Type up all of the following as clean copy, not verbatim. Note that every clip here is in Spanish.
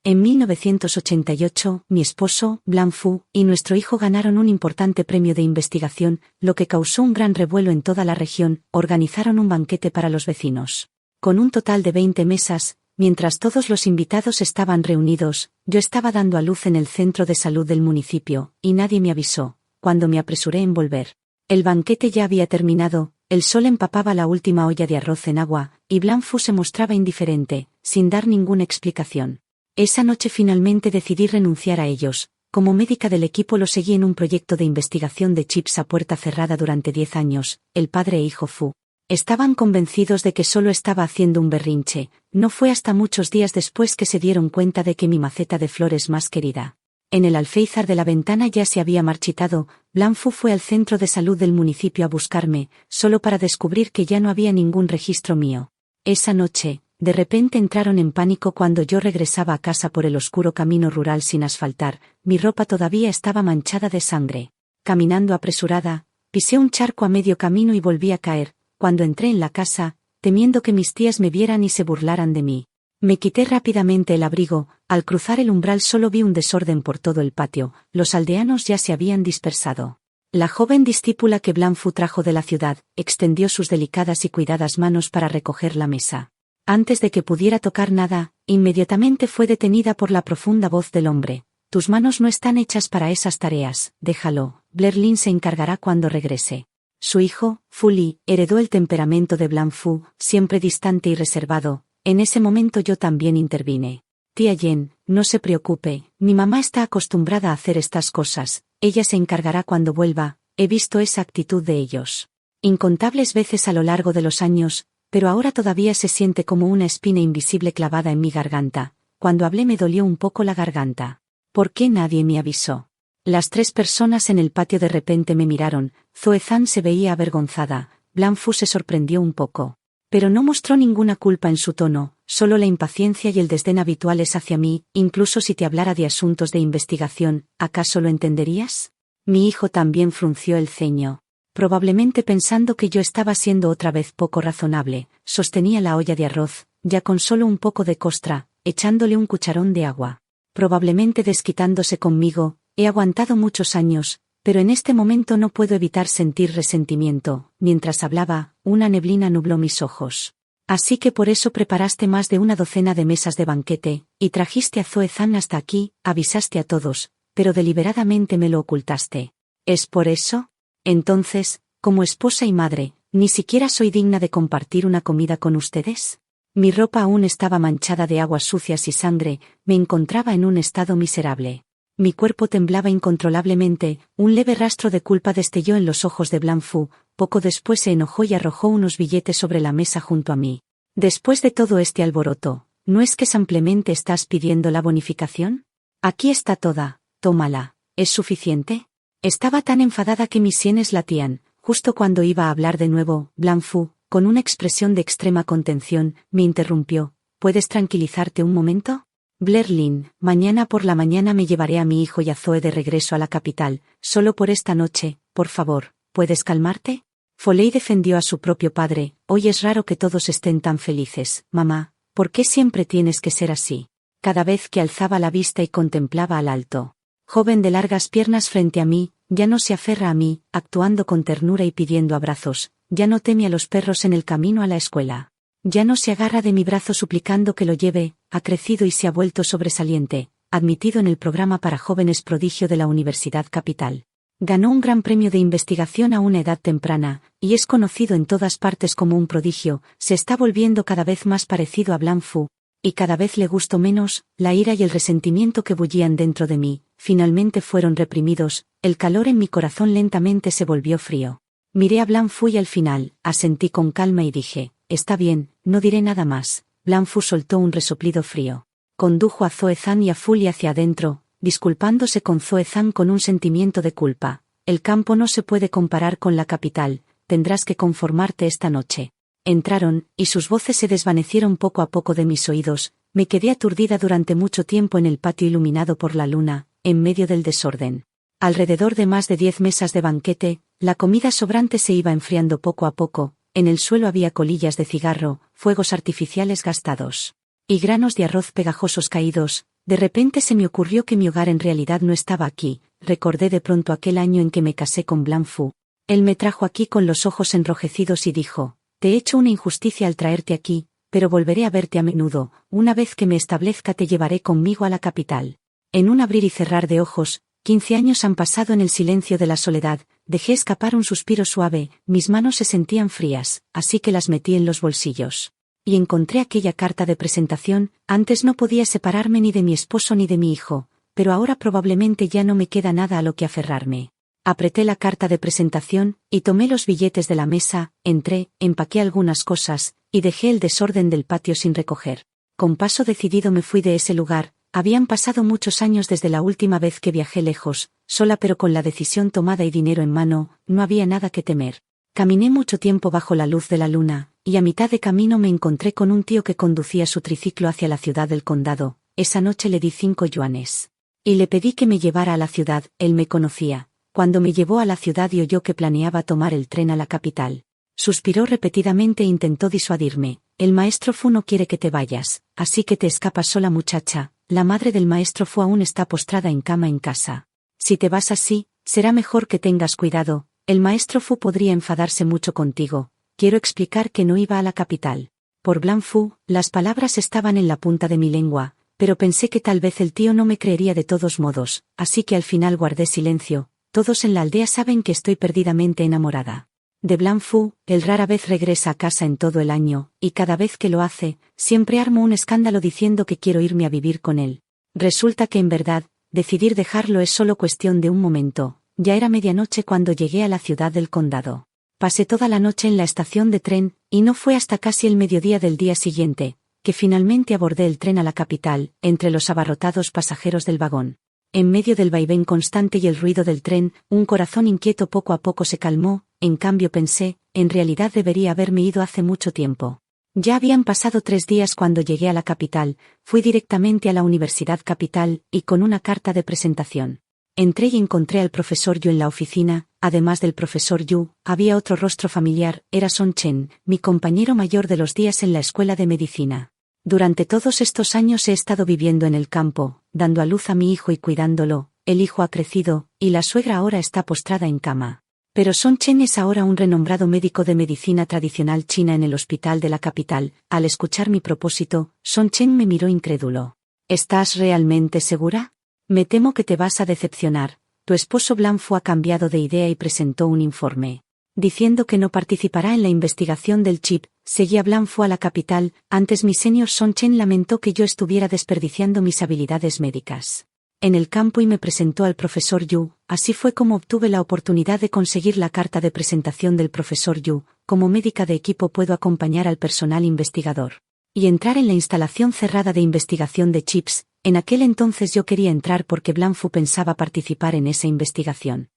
En 1988, mi esposo, Blan Fu, y nuestro hijo ganaron un importante premio de investigación, lo que causó un gran revuelo en toda la región. Organizaron un banquete para los vecinos. Con un total de 20 mesas, mientras todos los invitados estaban reunidos, yo estaba dando a luz en el centro de salud del municipio, y nadie me avisó, cuando me apresuré en volver. El banquete ya había terminado, el sol empapaba la última olla de arroz en agua, y Blan Fu se mostraba indiferente, sin dar ninguna explicación. Esa noche finalmente decidí renunciar a ellos. Como médica del equipo lo seguí en un proyecto de investigación de chips a puerta cerrada durante 10 años, el padre e hijo Fu. Estaban convencidos de que solo estaba haciendo un berrinche. No fue hasta muchos días después que se dieron cuenta de que mi maceta de flores más querida. En el alféizar de la ventana ya se había marchitado. Blan Fu fue al centro de salud del municipio a buscarme, solo para descubrir que ya no había ningún registro mío. Esa noche, de repente entraron en pánico cuando yo regresaba a casa por el oscuro camino rural sin asfaltar. Mi ropa todavía estaba manchada de sangre. Caminando apresurada, pisé un charco a medio camino y volví a caer. Cuando entré en la casa, temiendo que mis tías me vieran y se burlaran de mí, me quité rápidamente el abrigo. Al cruzar el umbral solo vi un desorden por todo el patio. Los aldeanos ya se habían dispersado. La joven discípula que Blan Fu trajo de la ciudad, extendió sus delicadas y cuidadas manos para recoger la mesa. Antes de que pudiera tocar nada, inmediatamente fue detenida por la profunda voz del hombre. Tus manos no están hechas para esas tareas, déjalo, Blair Lin se encargará cuando regrese. Su hijo, Fu Li, heredó el temperamento de Blan Fu, siempre distante y reservado. En ese momento yo también intervine. Tía Yen, no se preocupe, mi mamá está acostumbrada a hacer estas cosas, ella se encargará cuando vuelva. He visto esa actitud de ellos incontables veces a lo largo de los años, pero ahora todavía se siente como una espina invisible clavada en mi garganta. Cuando hablé me dolió un poco la garganta. ¿Por qué nadie me avisó? Las 3 personas en el patio de repente me miraron. Zoe Zhang se veía avergonzada. Blan Fu se sorprendió un poco. Pero no mostró ninguna culpa en su tono, solo la impaciencia y el desdén habituales hacia mí. Incluso si te hablara de asuntos de investigación, ¿acaso lo entenderías? Mi hijo también frunció el ceño. Probablemente pensando que yo estaba siendo otra vez poco razonable, sostenía la olla de arroz, ya con solo un poco de costra, echándole un cucharón de agua. Probablemente desquitándose conmigo. He aguantado muchos años, pero en este momento no puedo evitar sentir resentimiento. Mientras hablaba, una neblina nubló mis ojos. Así que por eso preparaste más de una docena de mesas de banquete, y trajiste a Zoe Zhang hasta aquí, avisaste a todos, pero deliberadamente me lo ocultaste. ¿Es por eso? Entonces, como esposa y madre, ¿ni siquiera soy digna de compartir una comida con ustedes? Mi ropa aún estaba manchada de aguas sucias y sangre. Me encontraba en un estado miserable. Mi cuerpo temblaba incontrolablemente. Un leve rastro de culpa destelló en los ojos de Blan Fu. Poco después se enojó y arrojó unos billetes sobre la mesa junto a mí. Después de todo este alboroto, ¿no es que simplemente estás pidiendo la bonificación? Aquí está toda, tómala. ¿Es suficiente? Estaba tan enfadada que mis sienes latían. Justo cuando iba a hablar de nuevo, Blan Fu, con una expresión de extrema contención, me interrumpió. ¿Puedes tranquilizarte un momento? Blair Lin, mañana por la mañana me llevaré a mi hijo y a Zoe de regreso a la capital. Solo por esta noche, por favor, ¿puedes calmarte? Foley defendió a su propio padre. Hoy es raro que todos estén tan felices. Mamá, ¿por qué siempre tienes que ser así? Cada vez que alzaba la vista y contemplaba al alto joven de largas piernas frente a mí, ya no se aferra a mí, actuando con ternura y pidiendo abrazos. Ya no teme a los perros en el camino a la escuela. Ya no se agarra de mi brazo suplicando que lo lleve. Ha crecido y se ha vuelto sobresaliente, admitido en el programa para jóvenes prodigio de la Universidad Capital. Ganó un gran premio de investigación a una edad temprana, y es conocido en todas partes como un prodigio. Se está volviendo cada vez más parecido a Blan Fu, y cada vez le gustó menos. La ira y el resentimiento que bullían dentro de mí, finalmente fueron reprimidos. El calor en mi corazón lentamente se volvió frío. Miré a Blan Fu y al final, asentí con calma y dije, está bien, no diré nada más. Blan Fu soltó un resoplido frío. Condujo a Zoe Zhang y a Fu Li hacia adentro, disculpándose con Zoe Zhang con un sentimiento de culpa. El campo no se puede comparar con la capital, tendrás que conformarte esta noche. Entraron, y sus voces se desvanecieron poco a poco de mis oídos. Me quedé aturdida durante mucho tiempo en el patio iluminado por la luna, en medio del desorden. Alrededor de más de 10 mesas de banquete, la comida sobrante se iba enfriando poco a poco. En el suelo había colillas de cigarro, fuegos artificiales gastados y granos de arroz pegajosos caídos. De repente se me ocurrió que mi hogar en realidad no estaba aquí. Recordé de pronto aquel año en que me casé con Blanc Fu. Él me trajo aquí con los ojos enrojecidos y dijo: te he hecho una injusticia al traerte aquí, pero volveré a verte a menudo. Una vez que me establezca te llevaré conmigo a la capital. En un abrir y cerrar de ojos, 15 años han pasado en el silencio de la soledad. Dejé escapar un suspiro suave, mis manos se sentían frías, así que las metí en los bolsillos. Y encontré aquella carta de presentación. Antes no podía separarme ni de mi esposo ni de mi hijo, pero ahora probablemente ya no me queda nada a lo que aferrarme. Apreté la carta de presentación, y tomé los billetes de la mesa, entré, empaqué algunas cosas, y dejé el desorden del patio sin recoger. Con paso decidido me fui de ese lugar. Habían pasado muchos años desde la última vez que viajé lejos, sola pero con la decisión tomada y dinero en mano, no había nada que temer. Caminé mucho tiempo bajo la luz de la luna, y a mitad de camino me encontré con un tío que conducía su triciclo hacia la ciudad del condado. Esa noche le di 5 yuanes. Y le pedí que me llevara a la ciudad. Él me conocía. Cuando me llevó a la ciudad y oyó que planeaba tomar el tren a la capital, suspiró repetidamente e intentó disuadirme. El maestro Fu no quiere que te vayas, así que te escapas sola, muchacha. La madre del maestro Fu aún está postrada en cama en casa. Si te vas así, será mejor que tengas cuidado. El maestro Fu podría enfadarse mucho contigo. Quiero explicar que no iba a la capital. Por Blanc Fu, las palabras estaban en la punta de mi lengua, pero pensé que tal vez el tío no me creería de todos modos, así que al final guardé silencio. Todos en la aldea saben que estoy perdidamente enamorada de Blanc Fu. Él rara vez regresa a casa en todo el año, y cada vez que lo hace, siempre armo un escándalo diciendo que quiero irme a vivir con él. Resulta que en verdad, decidir dejarlo es solo cuestión de un momento. Ya era medianoche cuando llegué a la ciudad del condado. Pasé toda la noche en la estación de tren, y no fue hasta casi el mediodía del día siguiente, que finalmente abordé el tren a la capital, entre los abarrotados pasajeros del vagón. En medio del vaivén constante y el ruido del tren, un corazón inquieto poco a poco se calmó. En cambio pensé, en realidad debería haberme ido hace mucho tiempo. Ya habían pasado 3 días cuando llegué a la capital. Fui directamente a la Universidad Capital, y con una carta de presentación. Entré y encontré al profesor Yu en la oficina. Además del profesor Yu, había otro rostro familiar. Era Song Chen, mi compañero mayor de los días en la escuela de medicina. Durante todos estos años he estado viviendo en el campo, dando a luz a mi hijo y cuidándolo. El hijo ha crecido, y la suegra ahora está postrada en cama. Pero Song Chen es ahora un renombrado médico de medicina tradicional china en el hospital de la capital. Al escuchar mi propósito, Song Chen me miró incrédulo. ¿Estás realmente segura? Me temo que te vas a decepcionar. Tu esposo Blanc Fu ha cambiado de idea y presentó un informe diciendo que no participará en la investigación del chip. Seguía Blanc Fu a la capital. Antes mi senior Song Chen lamentó que yo estuviera desperdiciando mis habilidades médicas en el campo y me presentó al profesor Yu. Así fue como obtuve la oportunidad de conseguir la carta de presentación del profesor Yu. Como médica de equipo puedo acompañar al personal investigador y entrar en la instalación cerrada de investigación de chips. En aquel entonces yo quería entrar porque Blanc Fu pensaba participar en esa investigación.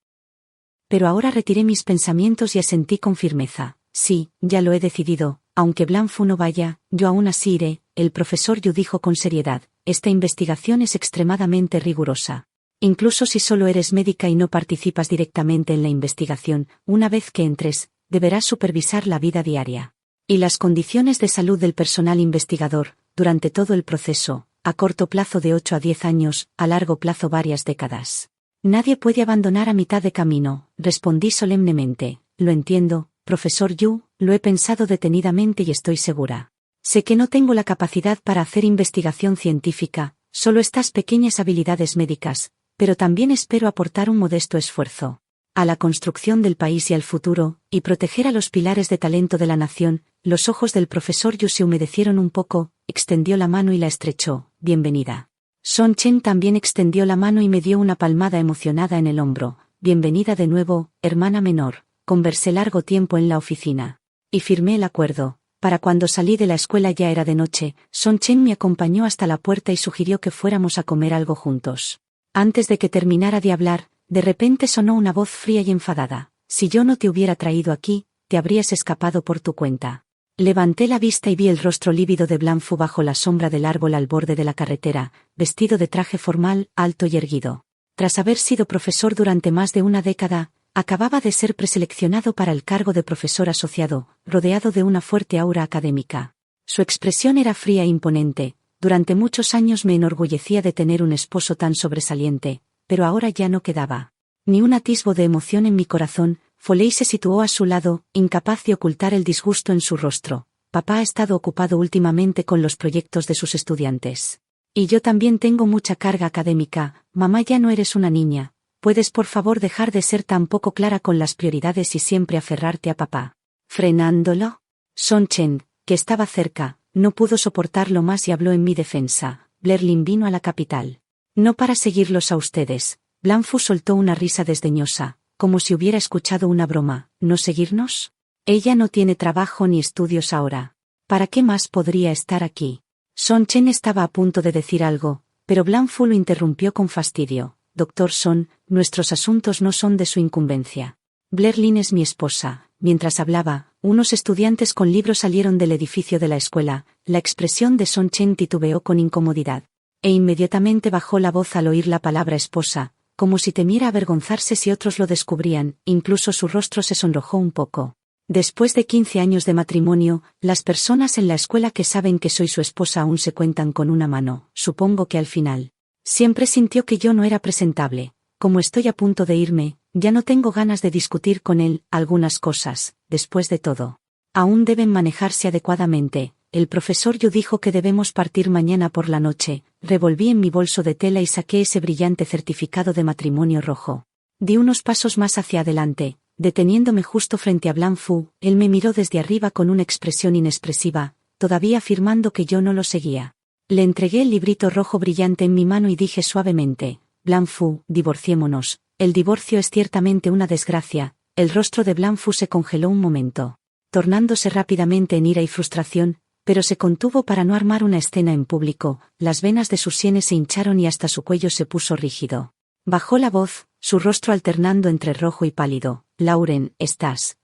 Pero ahora retiré mis pensamientos y asentí con firmeza. Sí, ya lo he decidido. Aunque Blanc Fu no vaya, yo aún así iré. El profesor Yu dijo con seriedad: esta investigación es extremadamente rigurosa. Incluso si solo eres médica y no participas directamente en la investigación, una vez que entres, deberás supervisar la vida diaria y las condiciones de salud del personal investigador, durante todo el proceso, a corto plazo de 8 a 10 años, a largo plazo varias décadas. Nadie puede abandonar a mitad de camino, respondí solemnemente. Lo entiendo, profesor Yu, lo he pensado detenidamente y estoy segura. Sé que no tengo la capacidad para hacer investigación científica, solo estas pequeñas habilidades médicas, pero también espero aportar un modesto esfuerzo a la construcción del país y al futuro, y proteger a los pilares de talento de la nación. Los ojos del profesor Yu se humedecieron un poco, extendió la mano y la estrechó. Bienvenida. Song Chen también extendió la mano y me dio una palmada emocionada en el hombro. Bienvenida de nuevo, hermana menor. Conversé largo tiempo en la oficina y firmé el acuerdo. Para cuando salí de la escuela ya era de noche. Song Chen me acompañó hasta la puerta y sugirió que fuéramos a comer algo juntos. Antes de que terminara de hablar, de repente sonó una voz fría y enfadada. Si yo no te hubiera traído aquí, te habrías escapado por tu cuenta. Levanté la vista y vi el rostro lívido de Blanc Fu bajo la sombra del árbol al borde de la carretera, vestido de traje formal, alto y erguido. Tras haber sido profesor durante más de una década, acababa de ser preseleccionado para el cargo de profesor asociado, rodeado de una fuerte aura académica. Su expresión era fría e imponente, Durante muchos años me enorgullecía de tener un esposo tan sobresaliente, pero ahora ya no quedaba ni un atisbo de emoción en mi corazón. Foley se situó a su lado, incapaz de ocultar el disgusto en su rostro. Papá ha estado ocupado últimamente con los proyectos de sus estudiantes. Y yo también tengo mucha carga académica. Mamá, ya no eres una niña. ¿Puedes por favor dejar de ser tan poco clara con las prioridades y siempre aferrarte a papá? Frenándolo. Son Chen, que estaba cerca, no pudo soportarlo más y habló en mi defensa. Blairlin vino a la capital. No para seguirlos a ustedes. Blanfu soltó una risa desdeñosa, como si hubiera escuchado una broma. ¿No seguirnos? Ella no tiene trabajo ni estudios ahora. ¿Para qué más podría estar aquí? Son Chen estaba a punto de decir algo, pero Blanfu lo interrumpió con fastidio. Doctor Son, nuestros asuntos no son de su incumbencia. Blairlin es mi esposa. Mientras hablaba, unos estudiantes con libros salieron del edificio de la escuela. La expresión de Son Chen titubeó con incomodidad. E inmediatamente bajó la voz al oír la palabra esposa, como si temiera avergonzarse si otros lo descubrían. Incluso su rostro se sonrojó un poco. Después de 15 años de matrimonio, las personas en la escuela que saben que soy su esposa aún se cuentan con una mano. Supongo que al final siempre sintió que yo no era presentable. Como estoy a punto de irme, ya no tengo ganas de discutir con él algunas cosas. Después de todo, aún deben manejarse adecuadamente. El profesor Yu dijo que debemos partir mañana por la noche. Revolví en mi bolso de tela y saqué ese brillante certificado de matrimonio rojo. Di unos pasos más hacia adelante, deteniéndome justo frente a Blanfu. Él me miró desde arriba con una expresión inexpresiva, todavía afirmando que yo no lo seguía. Le entregué el librito rojo brillante en mi mano y dije suavemente: Blanfu, divorciémonos. El divorcio es ciertamente una desgracia. El rostro de Blanfu se congeló un momento, tornándose rápidamente en ira y frustración, pero se contuvo para no armar una escena en público. Las venas de sus sienes se hincharon y hasta su cuello se puso rígido. Bajó la voz, su rostro alternando entre rojo y pálido. Lauren, ¿estás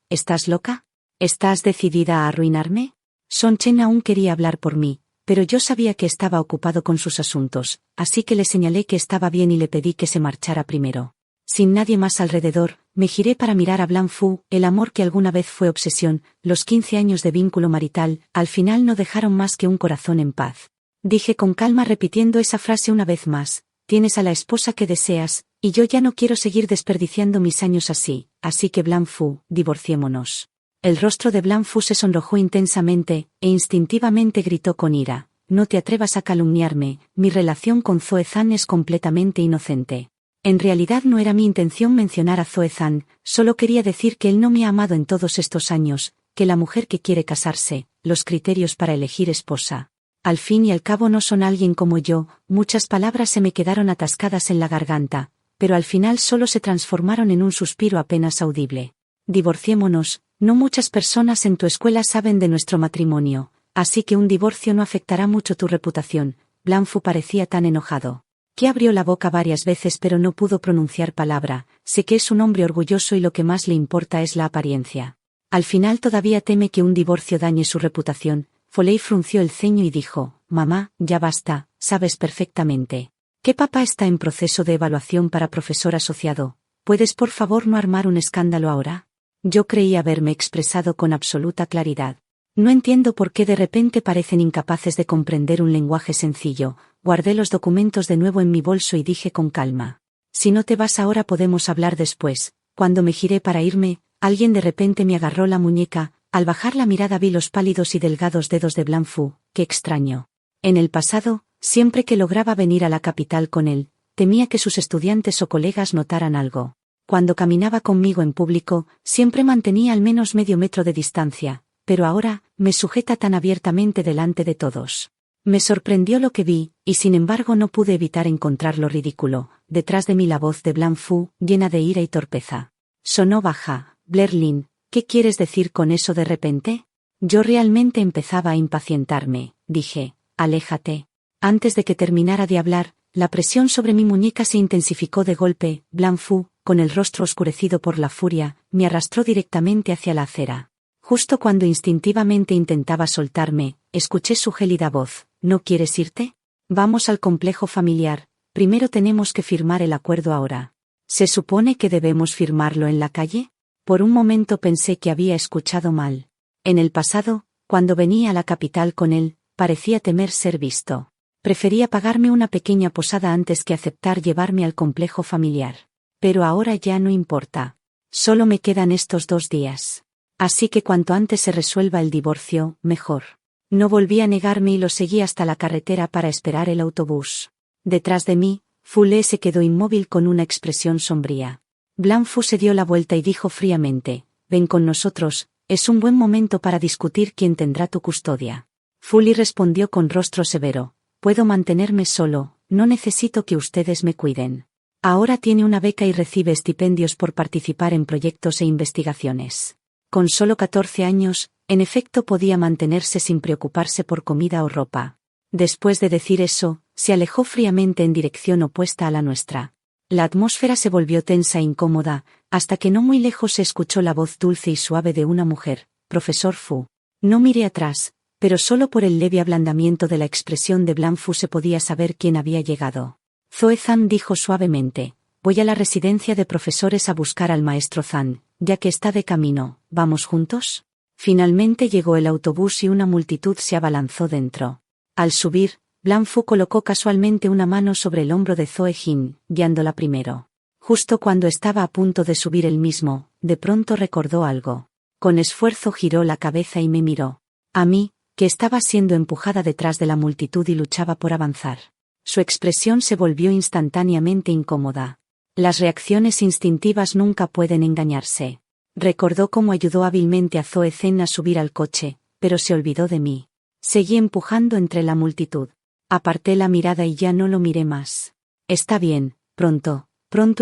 loca? ¿Estás decidida a arruinarme? Son Chen aún quería hablar por mí, pero yo sabía que estaba ocupado con sus asuntos, así que le señalé que estaba bien y le pedí que se marchara primero. Sin nadie más alrededor, me giré para mirar a Blanfu. El amor que alguna vez fue obsesión, los 15 años de vínculo marital, al final no dejaron más que un corazón en paz. Dije con calma repitiendo esa frase una vez más: tienes a la esposa que deseas, y yo ya no quiero seguir desperdiciando mis años así que Blanfu, divorciémonos. El rostro de Blanfu se sonrojó intensamente, e instintivamente gritó con ira: no te atrevas a calumniarme, mi relación con Zoe Zhan es completamente inocente. En realidad no era mi intención mencionar a Zoe Zhan, solo quería decir que él no me ha amado en todos estos años, que la mujer que quiere casarse, los criterios para elegir esposa, al fin y al cabo no son alguien como yo. Muchas palabras se me quedaron atascadas en la garganta, pero al final solo se transformaron en un suspiro apenas audible. Divorciémonos. No muchas personas en tu escuela saben de nuestro matrimonio, así que un divorcio no afectará mucho tu reputación. Blanfu parecía tan enojado que abrió la boca varias veces pero no pudo pronunciar palabra. Sé que es un hombre orgulloso y lo que más le importa es la apariencia. Al final todavía teme que un divorcio dañe su reputación. Foley frunció el ceño y dijo: mamá, ya basta, sabes perfectamente que papá está en proceso de evaluación para profesor asociado. ¿Puedes por favor no armar un escándalo ahora? Yo creí haberme expresado con absoluta claridad. No entiendo por qué de repente parecen incapaces de comprender un lenguaje sencillo. Guardé los documentos de nuevo en mi bolso y dije con calma: si no te vas ahora podemos hablar después. Cuando me giré para irme, alguien de repente me agarró la muñeca. Al bajar la mirada vi los pálidos y delgados dedos de Blanfu. Qué extraño. En el pasado, siempre que lograba venir a la capital con él, temía que sus estudiantes o colegas notaran algo. Cuando caminaba conmigo en público, siempre mantenía al menos medio metro de distancia, pero ahora, me sujeta tan abiertamente delante de todos. Me sorprendió lo que vi, y sin embargo no pude evitar encontrarlo ridículo. Detrás de mí la voz de Blanfu, llena de ira y torpeza, sonó baja: Blairlin, ¿qué quieres decir con eso de repente? Yo realmente empezaba a impacientarme. Dije: aléjate. Antes de que terminara de hablar, la presión sobre mi muñeca se intensificó de golpe. Blanfu, con el rostro oscurecido por la furia, me arrastró directamente hacia la acera. Justo cuando instintivamente intentaba soltarme, escuché su gélida voz: ¿no quieres irte? Vamos al complejo familiar, primero tenemos que firmar el acuerdo ahora. ¿Se supone que debemos firmarlo en la calle? Por un momento pensé que había escuchado mal. En el pasado, cuando venía a la capital con él, parecía temer ser visto. Prefería pagarme una pequeña posada antes que aceptar llevarme al complejo familiar. Pero ahora ya no importa. Solo me quedan estos 2 días. Así que cuanto antes se resuelva el divorcio, mejor. No volví a negarme y lo seguí hasta la carretera para esperar el autobús. Detrás de mí, Fulé se quedó inmóvil con una expresión sombría. Blanfu se dio la vuelta y dijo fríamente: «Ven con nosotros, es un buen momento para discutir quién tendrá tu custodia». Fully respondió con rostro severo: «Puedo mantenerme solo, no necesito que ustedes me cuiden». Ahora tiene una beca y recibe estipendios por participar en proyectos e investigaciones. Con solo 14 años, en efecto podía mantenerse sin preocuparse por comida o ropa. Después de decir eso, se alejó fríamente en dirección opuesta a la nuestra. La atmósfera se volvió tensa e incómoda, hasta que no muy lejos se escuchó la voz dulce y suave de una mujer: «Profesor Fu». No miré atrás, pero solo por el leve ablandamiento de la expresión de Blanfu se podía saber quién había llegado. Zoe Zhang dijo suavemente: «Voy a la residencia de profesores a buscar al maestro Zhang, ya que está de camino, ¿vamos juntos?». Finalmente llegó el autobús y una multitud se abalanzó dentro. Al subir, Blanfu colocó casualmente una mano sobre el hombro de Zoe Jin, guiándola primero. Justo cuando estaba a punto de subir él mismo, de pronto recordó algo. Con esfuerzo giró la cabeza y me miró. A mí, que estaba siendo empujada detrás de la multitud y luchaba por avanzar. Su expresión se volvió instantáneamente incómoda. Las reacciones instintivas nunca pueden engañarse. Recordó cómo ayudó hábilmente a Zoe Zhang a subir al coche, pero se olvidó de mí. Seguí empujando entre la multitud. Aparté la mirada y ya no lo miré más. Está bien, pronto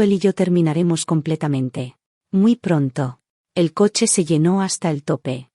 él y yo terminaremos completamente. Muy pronto. El coche se llenó hasta el tope.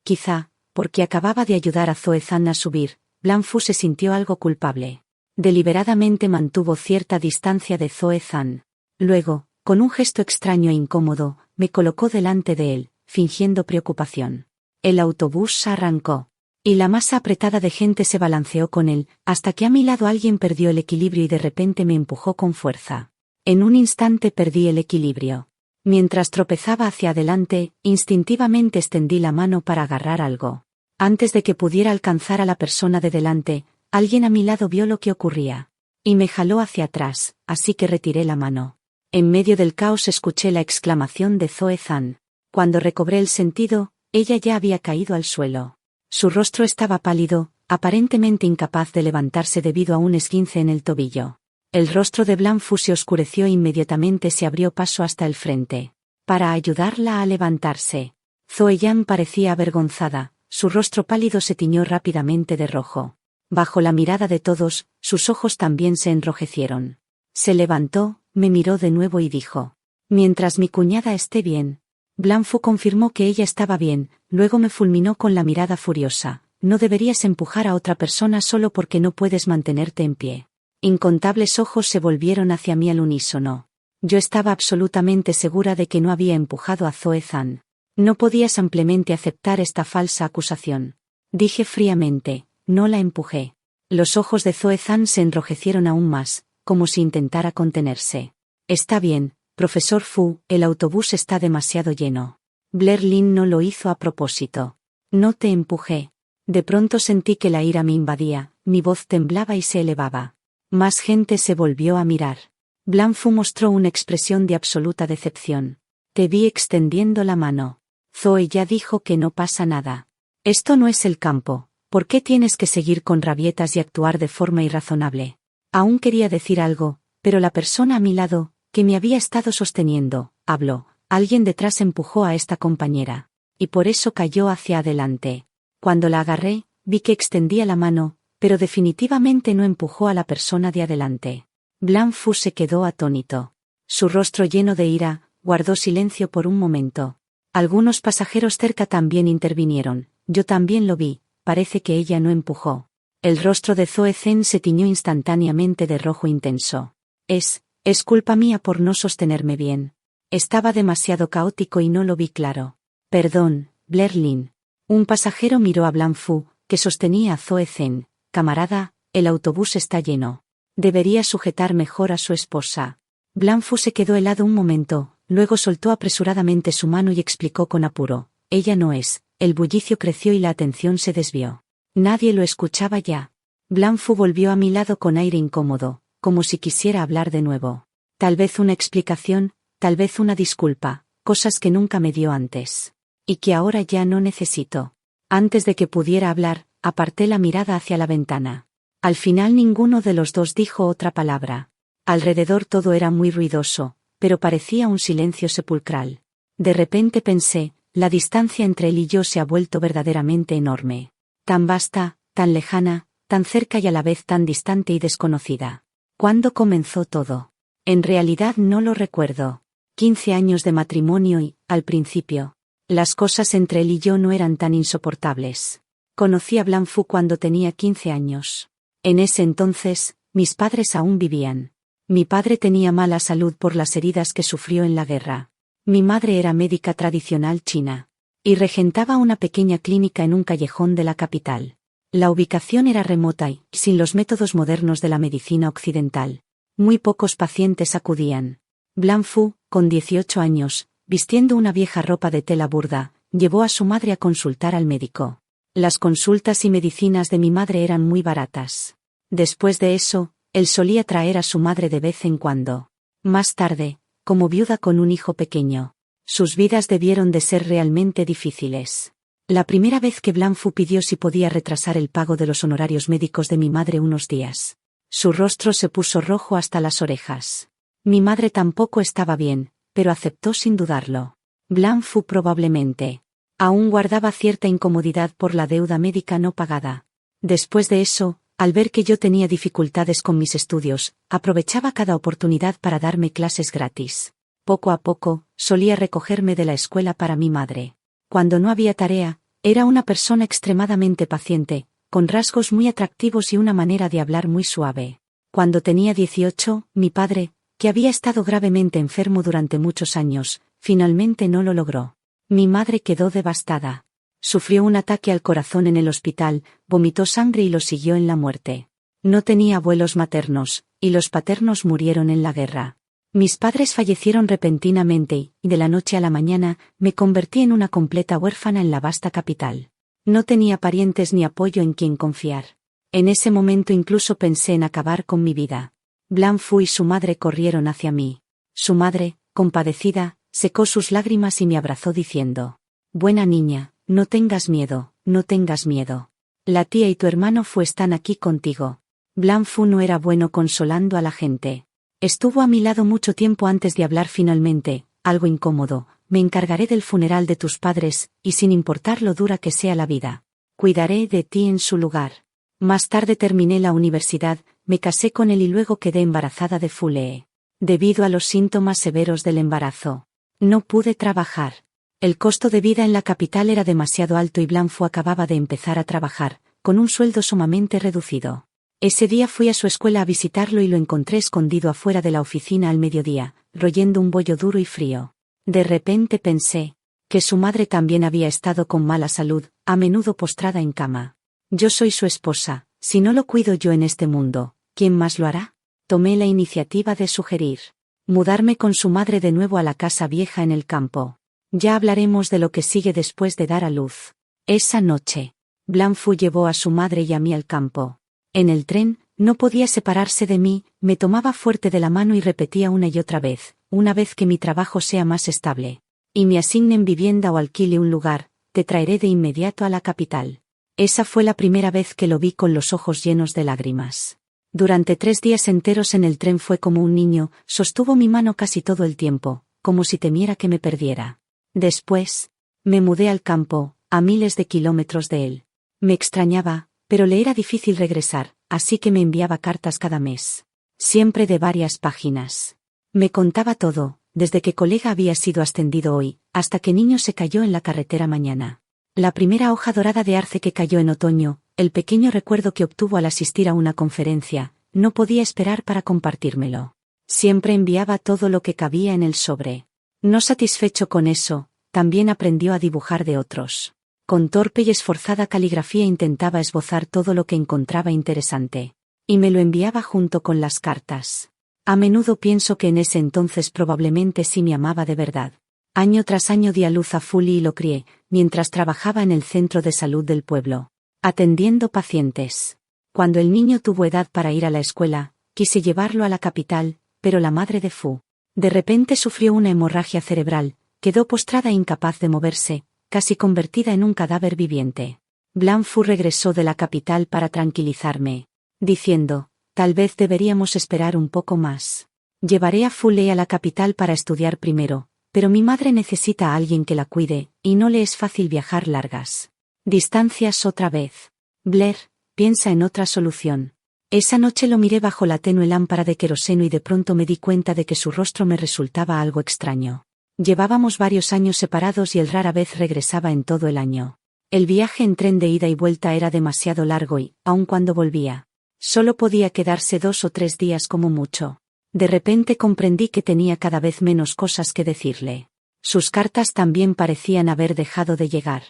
Quizá, porque acababa de ayudar a Zoe Zhang a subir, Blanfu se sintió algo culpable. Deliberadamente mantuvo cierta distancia de Zoe Zhang. Luego, con un gesto extraño e incómodo, me colocó delante de él, fingiendo preocupación. El autobús arrancó. Y la masa apretada de gente se balanceó con él, hasta que a mi lado alguien perdió el equilibrio y de repente me empujó con fuerza. En un instante perdí el equilibrio. Mientras tropezaba hacia adelante, instintivamente extendí la mano para agarrar algo. Antes de que pudiera alcanzar a la persona de delante, alguien a mi lado vio lo que ocurría. Y me jaló hacia atrás, así que retiré la mano. En medio del caos escuché la exclamación de Zoe Zhang. Cuando recobré el sentido, ella ya había caído al suelo. Su rostro estaba pálido, aparentemente incapaz de levantarse debido a un esguince en el tobillo. El rostro de Blanfu se oscureció e inmediatamente se abrió paso hasta el frente. Para ayudarla a levantarse. Zoe Yan parecía avergonzada, su rostro pálido se tiñó rápidamente de rojo. Bajo la mirada de todos, sus ojos también se enrojecieron. Se levantó, me miró de nuevo y dijo: «Mientras mi cuñada esté bien». Blanfu confirmó que ella estaba bien, luego me fulminó con la mirada furiosa: «No deberías empujar a otra persona solo porque no puedes mantenerte en pie». Incontables ojos se volvieron hacia mí al unísono. Yo estaba absolutamente segura de que no había empujado a Zoe Zhang. No podía simplemente aceptar esta falsa acusación. Dije fríamente: «No la empujé». Los ojos de Zoe Zhang se enrojecieron aún más, como si intentara contenerse. «Está bien, profesor Fu, el autobús está demasiado lleno». Blair Lin no lo hizo a propósito. «No te empujé». De pronto sentí que la ira me invadía, mi voz temblaba y se elevaba. Más gente se volvió a mirar. Blanfu mostró una expresión de absoluta decepción. «Te vi extendiendo la mano». Zoe ya dijo que no pasa nada. «Esto no es el campo, ¿por qué tienes que seguir con rabietas y actuar de forma irrazonable?». Aún quería decir algo, pero la persona a mi lado, que me había estado sosteniendo, habló. Alguien detrás empujó a esta compañera. Y por eso cayó hacia adelante. Cuando la agarré, vi que extendía la mano, pero definitivamente no empujó a la persona de adelante. Blanfu se quedó atónito. Su rostro lleno de ira, guardó silencio por un momento. Algunos pasajeros cerca también intervinieron. Yo también lo vi, parece que ella no empujó. El rostro de Zoe Zhang se tiñó instantáneamente de rojo intenso. Es culpa mía por no sostenerme bien. Estaba demasiado caótico y no lo vi claro. Perdón, Blair Lin. Un pasajero miró a Blanfu, que sostenía a Zoe Zhang. Camarada, el autobús está lleno. Debería sujetar mejor a su esposa. Blanfu se quedó helado un momento, luego soltó apresuradamente su mano y explicó con apuro: «Ella no es». El bullicio creció y la atención se desvió. Nadie lo escuchaba ya. Blanfu volvió a mi lado con aire incómodo, como si quisiera hablar de nuevo. Tal vez una explicación, tal vez una disculpa, cosas que nunca me dio antes. Y que ahora ya no necesito. Antes de que pudiera hablar, aparté la mirada hacia la ventana. Al final ninguno de los dos dijo otra palabra. Alrededor todo era muy ruidoso, pero parecía un silencio sepulcral. De repente pensé, la distancia entre él y yo se ha vuelto verdaderamente enorme. Tan vasta, tan lejana, tan cerca y a la vez tan distante y desconocida. ¿Cuándo comenzó todo? En realidad no lo recuerdo. 15 años de matrimonio y, al principio, las cosas entre él y yo no eran tan insoportables. Conocí a Blanfu cuando tenía 15 años. En ese entonces, mis padres aún vivían. Mi padre tenía mala salud por las heridas que sufrió en la guerra. Mi madre era médica tradicional china. Y regentaba una pequeña clínica en un callejón de la capital. La ubicación era remota y, sin los métodos modernos de la medicina occidental, muy pocos pacientes acudían. Blanfu, con 18 años, vistiendo una vieja ropa de tela burda, llevó a su madre a consultar al médico. Las consultas y medicinas de mi madre eran muy baratas. Después de eso, él solía traer a su madre de vez en cuando. Más tarde, como viuda con un hijo pequeño, sus vidas debieron de ser realmente difíciles. La primera vez que Blanfu pidió si podía retrasar el pago de los honorarios médicos de mi madre unos días. Su rostro se puso rojo hasta las orejas. Mi madre tampoco estaba bien, pero aceptó sin dudarlo. Blanfu probablemente aún guardaba cierta incomodidad por la deuda médica no pagada. Después de eso, al ver que yo tenía dificultades con mis estudios, aprovechaba cada oportunidad para darme clases gratis. Poco a poco, solía recogerme de la escuela para mi madre. Cuando no había tarea, era una persona extremadamente paciente, con rasgos muy atractivos y una manera de hablar muy suave. Cuando tenía 18, mi padre, que había estado gravemente enfermo durante muchos años, finalmente no lo logró. Mi madre quedó devastada. Sufrió un ataque al corazón en el hospital, vomitó sangre y lo siguió en la muerte. No tenía abuelos maternos, y los paternos murieron en la guerra. Mis padres fallecieron repentinamente y, de la noche a la mañana, me convertí en una completa huérfana en la vasta capital. No tenía parientes ni apoyo en quien confiar. En ese momento incluso pensé en acabar con mi vida. Blanfu y su madre corrieron hacia mí. Su madre, compadecida, secó sus lágrimas y me abrazó diciendo: «Buena niña, no tengas miedo, no tengas miedo. La tía y tu hermano Fu están aquí contigo». Blanfu no era bueno consolando a la gente. Estuvo a mi lado mucho tiempo antes de hablar finalmente, algo incómodo: «Me encargaré del funeral de tus padres, y sin importar lo dura que sea la vida, cuidaré de ti en su lugar». Más tarde terminé la universidad, me casé con él y luego quedé embarazada de Fu Lee. Debido a los síntomas severos del embarazo, no pude trabajar. El costo de vida en la capital era demasiado alto y Blanfu acababa de empezar a trabajar, con un sueldo sumamente reducido. Ese día fui a su escuela a visitarlo y lo encontré escondido afuera de la oficina al mediodía, royendo un bollo duro y frío. De repente pensé que su madre también había estado con mala salud, a menudo postrada en cama. Yo soy su esposa, si no lo cuido yo en este mundo, ¿quién más lo hará? Tomé la iniciativa de sugerir mudarme con su madre de nuevo a la casa vieja en el campo. Ya hablaremos de lo que sigue después de dar a luz. Esa noche, Blanfu llevó a su madre y a mí al campo. En el tren, no podía separarse de mí, me tomaba fuerte de la mano y repetía una y otra vez: «Una vez que mi trabajo sea más estable, y me asignen vivienda o alquile un lugar, te traeré de inmediato a la capital». Esa fue la primera vez que lo vi con los ojos llenos de lágrimas. Durante 3 días enteros en el tren fue como un niño, sostuvo mi mano casi todo el tiempo, como si temiera que me perdiera. Después, me mudé al campo, a miles de kilómetros de él. Me extrañaba, pero le era difícil regresar, así que me enviaba cartas cada mes. Siempre de varias páginas. Me contaba todo, desde que colega había sido ascendido hoy, hasta que niño se cayó en la carretera mañana. La primera hoja dorada de arce que cayó en otoño, el pequeño recuerdo que obtuvo al asistir a una conferencia, no podía esperar para compartírmelo. Siempre enviaba todo lo que cabía en el sobre. No satisfecho con eso, también aprendió a dibujar de otros. Con torpe y esforzada caligrafía intentaba esbozar todo lo que encontraba interesante. Y me lo enviaba junto con las cartas. A menudo pienso que en ese entonces probablemente sí me amaba de verdad. Año tras año di a luz a Fu Lee y lo crié, mientras trabajaba en el centro de salud del pueblo, atendiendo pacientes. Cuando el niño tuvo edad para ir a la escuela, quise llevarlo a la capital, pero la madre de Fu, de repente sufrió una hemorragia cerebral, quedó postrada e incapaz de moverse, casi convertida en un cadáver viviente. Blanc Fu regresó de la capital para tranquilizarme, diciendo, tal vez deberíamos esperar un poco más. Llevaré a Fu Le a la capital para estudiar primero, pero mi madre necesita a alguien que la cuide, y no le es fácil viajar largas distancias otra vez. Blair, piensa en otra solución. Esa noche lo miré bajo la tenue lámpara de queroseno y de pronto me di cuenta de que su rostro me resultaba algo extraño. Llevábamos varios años separados y él rara vez regresaba en todo el año. El viaje en tren de ida y vuelta era demasiado largo y, aun cuando volvía, solo podía quedarse 2 o 3 días como mucho. De repente comprendí que tenía cada vez menos cosas que decirle. Sus cartas también parecían haber dejado de llegar.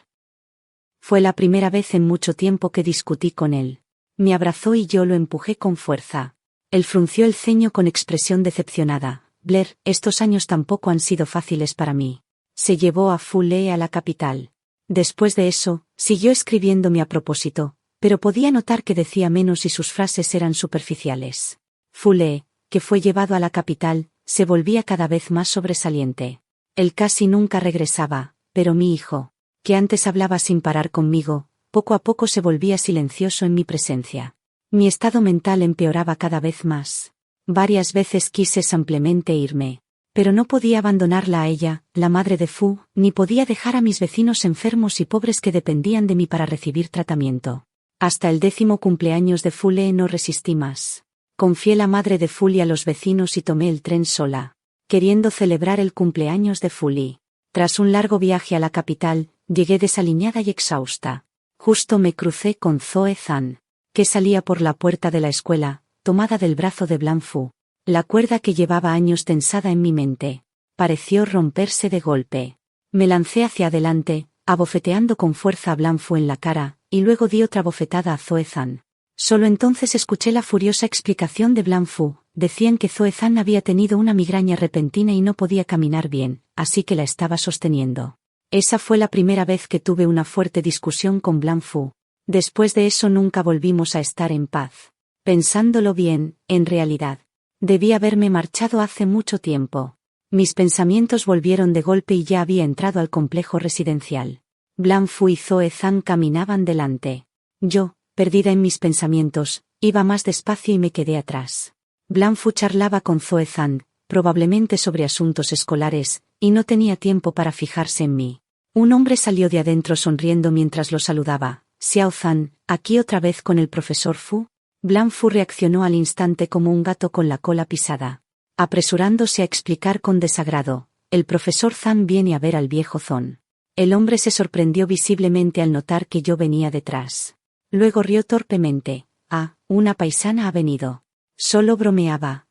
Fue la primera vez en mucho tiempo que discutí con él. Me abrazó y yo lo empujé con fuerza. Él frunció el ceño con expresión decepcionada. Blair, estos años tampoco han sido fáciles para mí. Se llevó a Fu Le a la capital. Después de eso, siguió escribiéndome a propósito, pero podía notar que decía menos y sus frases eran superficiales. Fu Le, que fue llevado a la capital, se volvía cada vez más sobresaliente. Él casi nunca regresaba, pero mi hijo, que antes hablaba sin parar conmigo, poco a poco se volvía silencioso en mi presencia. Mi estado mental empeoraba cada vez más. Varias veces quise simplemente irme. Pero no podía abandonarla a ella, la madre de Fu, ni podía dejar a mis vecinos enfermos y pobres que dependían de mí para recibir tratamiento. Hasta el 10º cumpleaños de Fu Le no resistí más. Confié la madre de Fu Le a los vecinos y tomé el tren sola, queriendo celebrar el cumpleaños de Fu Le. Tras un largo viaje a la capital, llegué desaliñada y exhausta. Justo me crucé con Zoe Zhan, que salía por la puerta de la escuela, tomada del brazo de Blanc Fu. La cuerda que llevaba años tensada en mi mente pareció romperse de golpe. Me lancé hacia adelante, abofeteando con fuerza a Blanc Fu en la cara, y luego di otra bofetada a Zoe Zhan. Solo entonces escuché la furiosa explicación de Blanc Fu. Decían que Zoe Zhan había tenido una migraña repentina y no podía caminar bien, así que la estaba sosteniendo. Esa fue la primera vez que tuve una fuerte discusión con Blanc Fu. Después de eso nunca volvimos a estar en paz. Pensándolo bien, en realidad, debí haberme marchado hace mucho tiempo. Mis pensamientos volvieron de golpe y ya había entrado al complejo residencial. Blanc Fu y Zoe Zhan caminaban delante. Yo, perdida en mis pensamientos, iba más despacio y me quedé atrás. Blanc Fu charlaba con Zoe Zhan, probablemente sobre asuntos escolares, y no tenía tiempo para fijarse en mí. Un hombre salió de adentro sonriendo mientras lo saludaba. Xiao Zhan, ¿aquí otra vez con el profesor Fu? Blanc Fu reaccionó al instante como un gato con la cola pisada. Apresurándose a explicar con desagrado, el profesor Zhan viene a ver al viejo Zon. El hombre se sorprendió visiblemente al notar que yo venía detrás. Luego rió torpemente. Ah, una paisana ha venido. Solo bromeaba,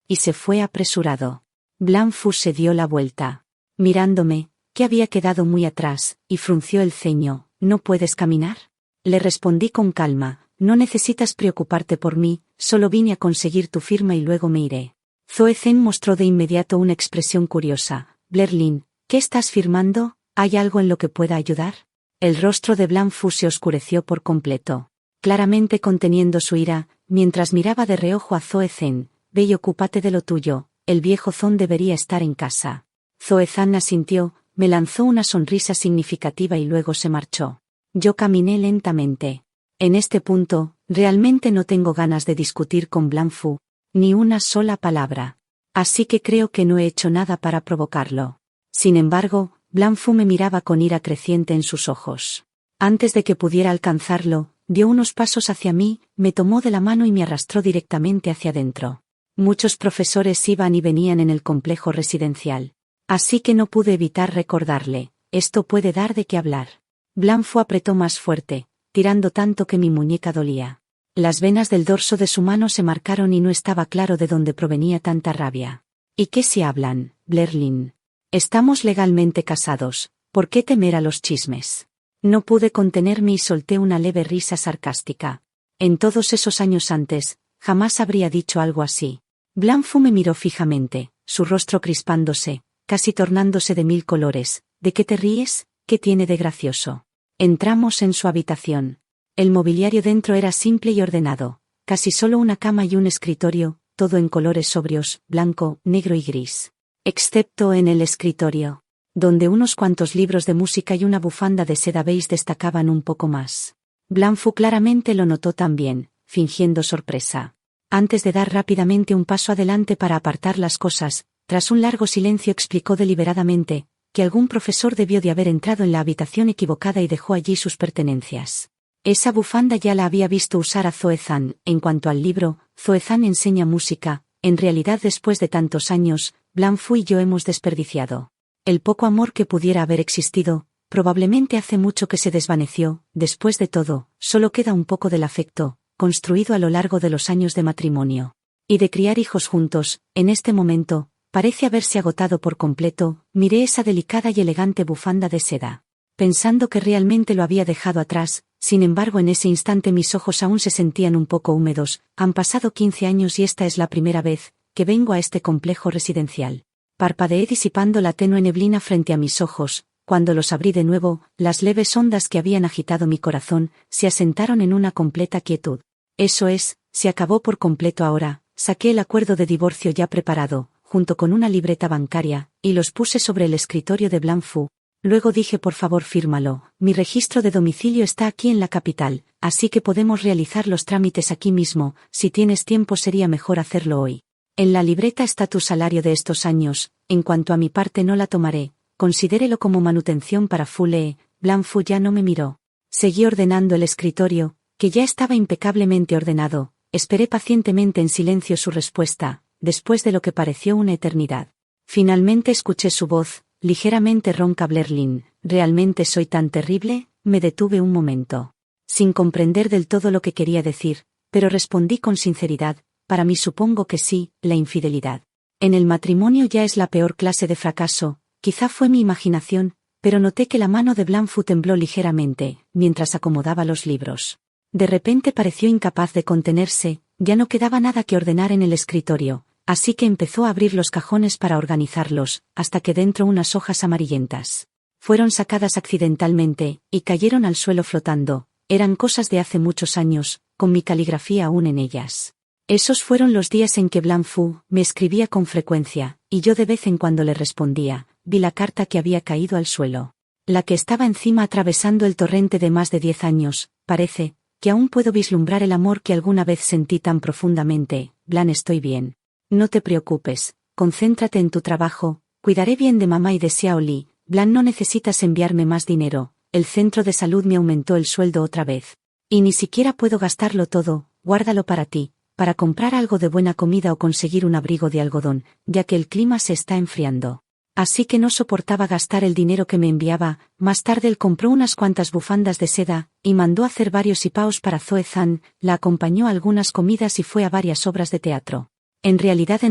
y se fue apresurado. Blanc Fu se dio la vuelta. Mirándome, que había quedado muy atrás, y frunció el ceño. ¿No puedes caminar? Le respondí con calma. No necesitas preocuparte por mí, solo vine a conseguir tu firma y luego me iré. Zoe Zhan mostró de inmediato una expresión curiosa. Blair Lin, ¿qué estás firmando? ¿Hay algo en lo que pueda ayudar? El rostro de Blanc Fu se oscureció por completo. Claramente conteniendo su ira, mientras miraba de reojo a Zoe Zhan. Ve y ocúpate de lo tuyo, el viejo Zon debería estar en casa. Zoe Zhan asintió, me lanzó una sonrisa significativa y luego se marchó. Yo caminé lentamente. En este punto, realmente no tengo ganas de discutir con Blanc Fu, ni una sola palabra. Así que creo que no he hecho nada para provocarlo. Sin embargo, Blanc Fu me miraba con ira creciente en sus ojos. Antes de que pudiera alcanzarlo, dio unos pasos hacia mí, me tomó de la mano y me arrastró directamente hacia adentro. Muchos profesores iban y venían en el complejo residencial. Así que no pude evitar recordarle, esto puede dar de qué hablar. Blanc Fu apretó más fuerte, tirando tanto que mi muñeca dolía. Las venas del dorso de su mano se marcaron y no estaba claro de dónde provenía tanta rabia. ¿Y qué si hablan, Blair Lin? Estamos legalmente casados, ¿por qué temer a los chismes? No pude contenerme y solté una leve risa sarcástica. En todos esos años antes, jamás habría dicho algo así. Blanc Fu me miró fijamente, su rostro crispándose, casi tornándose de 1000 colores. ¿De qué te ríes? ¿Qué tiene de gracioso? Entramos en su habitación. El mobiliario dentro era simple y ordenado. Casi solo una cama y un escritorio, todo en colores sobrios, blanco, negro y gris. Excepto en el escritorio, donde unos cuantos libros de música y una bufanda de seda beige destacaban un poco más. Blanfu claramente lo notó también, fingiendo sorpresa. Antes de dar rápidamente un paso adelante para apartar las cosas, tras un largo silencio explicó deliberadamente que algún profesor debió de haber entrado en la habitación equivocada y dejó allí sus pertenencias. Esa bufanda ya la había visto usar a Zoe-zan. En cuanto al libro, Zoe-zan enseña música. En realidad, después de tantos años, Blanfu y yo hemos desperdiciado el poco amor que pudiera haber existido. Probablemente hace mucho que se desvaneció. Después de todo, solo queda un poco del afecto, construido a lo largo de los años de matrimonio y de criar hijos juntos. En este momento, parece haberse agotado por completo. Miré esa delicada y elegante bufanda de seda, pensando que realmente lo había dejado atrás. Sin embargo, en ese instante mis ojos aún se sentían un poco húmedos. Han pasado 15 años y esta es la primera vez que vengo a este complejo residencial. Parpadeé disipando la tenue neblina frente a mis ojos. Cuando los abrí de nuevo, las leves ondas que habían agitado mi corazón se asentaron en una completa quietud. Eso es, se acabó por completo ahora. Saqué el acuerdo de divorcio ya preparado, junto con una libreta bancaria, y los puse sobre el escritorio de Blanfu. Luego dije: por favor, fírmalo. Mi registro de domicilio está aquí en la capital, así que podemos realizar los trámites aquí mismo. Si tienes tiempo sería mejor hacerlo hoy. En la libreta está tu salario de estos años. En cuanto a mi parte, no la tomaré. Considérelo como manutención para Fule. Blanfu ya no me miró. Seguí ordenando el escritorio, que ya estaba impecablemente ordenado. Esperé pacientemente en silencio su respuesta, después de lo que pareció una eternidad. Finalmente escuché su voz, ligeramente ronca. Blerlin, ¿realmente soy tan terrible? Me detuve un momento, sin comprender del todo lo que quería decir, pero respondí con sinceridad: para mí supongo que sí. La infidelidad en el matrimonio ya es la peor clase de fracaso. Quizá fue mi imaginación, pero noté que la mano de Blanfu tembló ligeramente, mientras acomodaba los libros. De repente pareció incapaz de contenerse. Ya no quedaba nada que ordenar en el escritorio, así que empezó a abrir los cajones para organizarlos, hasta que dentro unas hojas amarillentas fueron sacadas accidentalmente, y cayeron al suelo flotando. Eran cosas de hace muchos años, con mi caligrafía aún en ellas. Esos fueron los días en que Blanfu me escribía con frecuencia, y yo de vez en cuando le respondía. Vi la carta que había caído al suelo. La que estaba encima atravesando el torrente de más de 10 años. Parece que aún puedo vislumbrar el amor que alguna vez sentí tan profundamente. Blan, estoy bien. No te preocupes, concéntrate en tu trabajo. Cuidaré bien de mamá y de Xiaoli. Blan, no necesitas enviarme más dinero. El centro de salud me aumentó el sueldo otra vez. Y ni siquiera puedo gastarlo todo. Guárdalo para ti, para comprar algo de buena comida o conseguir un abrigo de algodón, ya que el clima se está enfriando. Así que no soportaba gastar el dinero que me enviaba. Más tarde él compró unas cuantas bufandas de seda, y mandó hacer varios hipaos para Zoe-zan. La acompañó a algunas comidas y fue a varias obras de teatro. En realidad,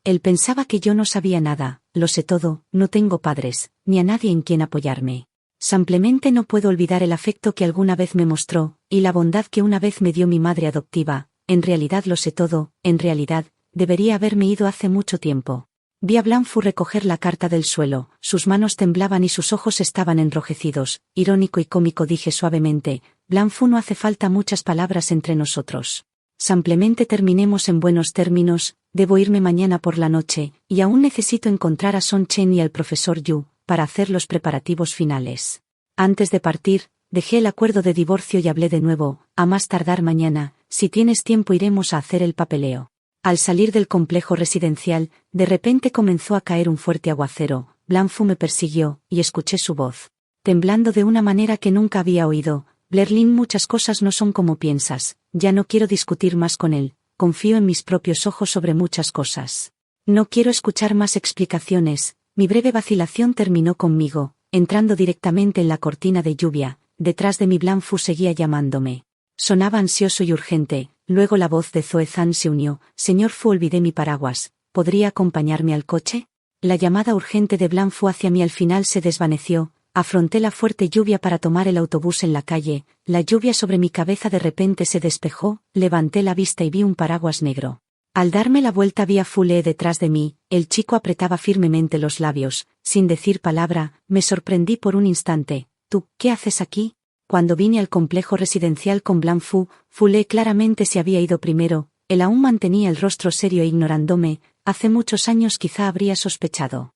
él pensaba que yo no sabía nada. Lo sé todo, no tengo padres, ni a nadie en quien apoyarme. Simplemente no puedo olvidar el afecto que alguna vez me mostró, y la bondad que una vez me dio mi madre adoptiva. En realidad lo sé todo. En realidad, debería haberme ido hace mucho tiempo. Vi a Blanfu recoger la carta del suelo. Sus manos temblaban y sus ojos estaban enrojecidos. Irónico y cómico, dije suavemente. Blanfu, no hace falta muchas palabras entre nosotros. Simplemente terminemos en buenos términos. Debo irme mañana por la noche, y aún necesito encontrar a Son Chen y al profesor Yu, para hacer los preparativos finales. Antes de partir, dejé el acuerdo de divorcio y hablé de nuevo. A más tardar mañana, si tienes tiempo, iremos a hacer el papeleo. Al salir del complejo residencial, de repente comenzó a caer un fuerte aguacero. Blanfu me persiguió, y escuché su voz, temblando de una manera que nunca había oído. Blerlin, muchas cosas no son como piensas. Ya no quiero discutir más con él. Confío en mis propios ojos sobre muchas cosas. No quiero escuchar más explicaciones. Mi breve vacilación terminó conmigo, entrando directamente en la cortina de lluvia. Detrás de mí Blanfu seguía llamándome. Sonaba ansioso y urgente. Luego la voz de Zoe-zan se unió. Señor Fu, olvidé mi paraguas. ¿Podría acompañarme al coche? La llamada urgente de Blanfu hacia mí al final se desvaneció. Afronté la fuerte lluvia para tomar el autobús en la calle. La lluvia sobre mi cabeza de repente se despejó. Levanté la vista y vi un paraguas negro. Al darme la vuelta vi a Fule detrás de mí. El chico apretaba firmemente los labios. Sin decir palabra, me sorprendí por un instante. ¿Tú, qué haces aquí? Cuando vine al complejo residencial con Blanc Fu, Fulé claramente se había ido primero, él aún mantenía el rostro serio e ignorándome, hace muchos años quizá habría sospechado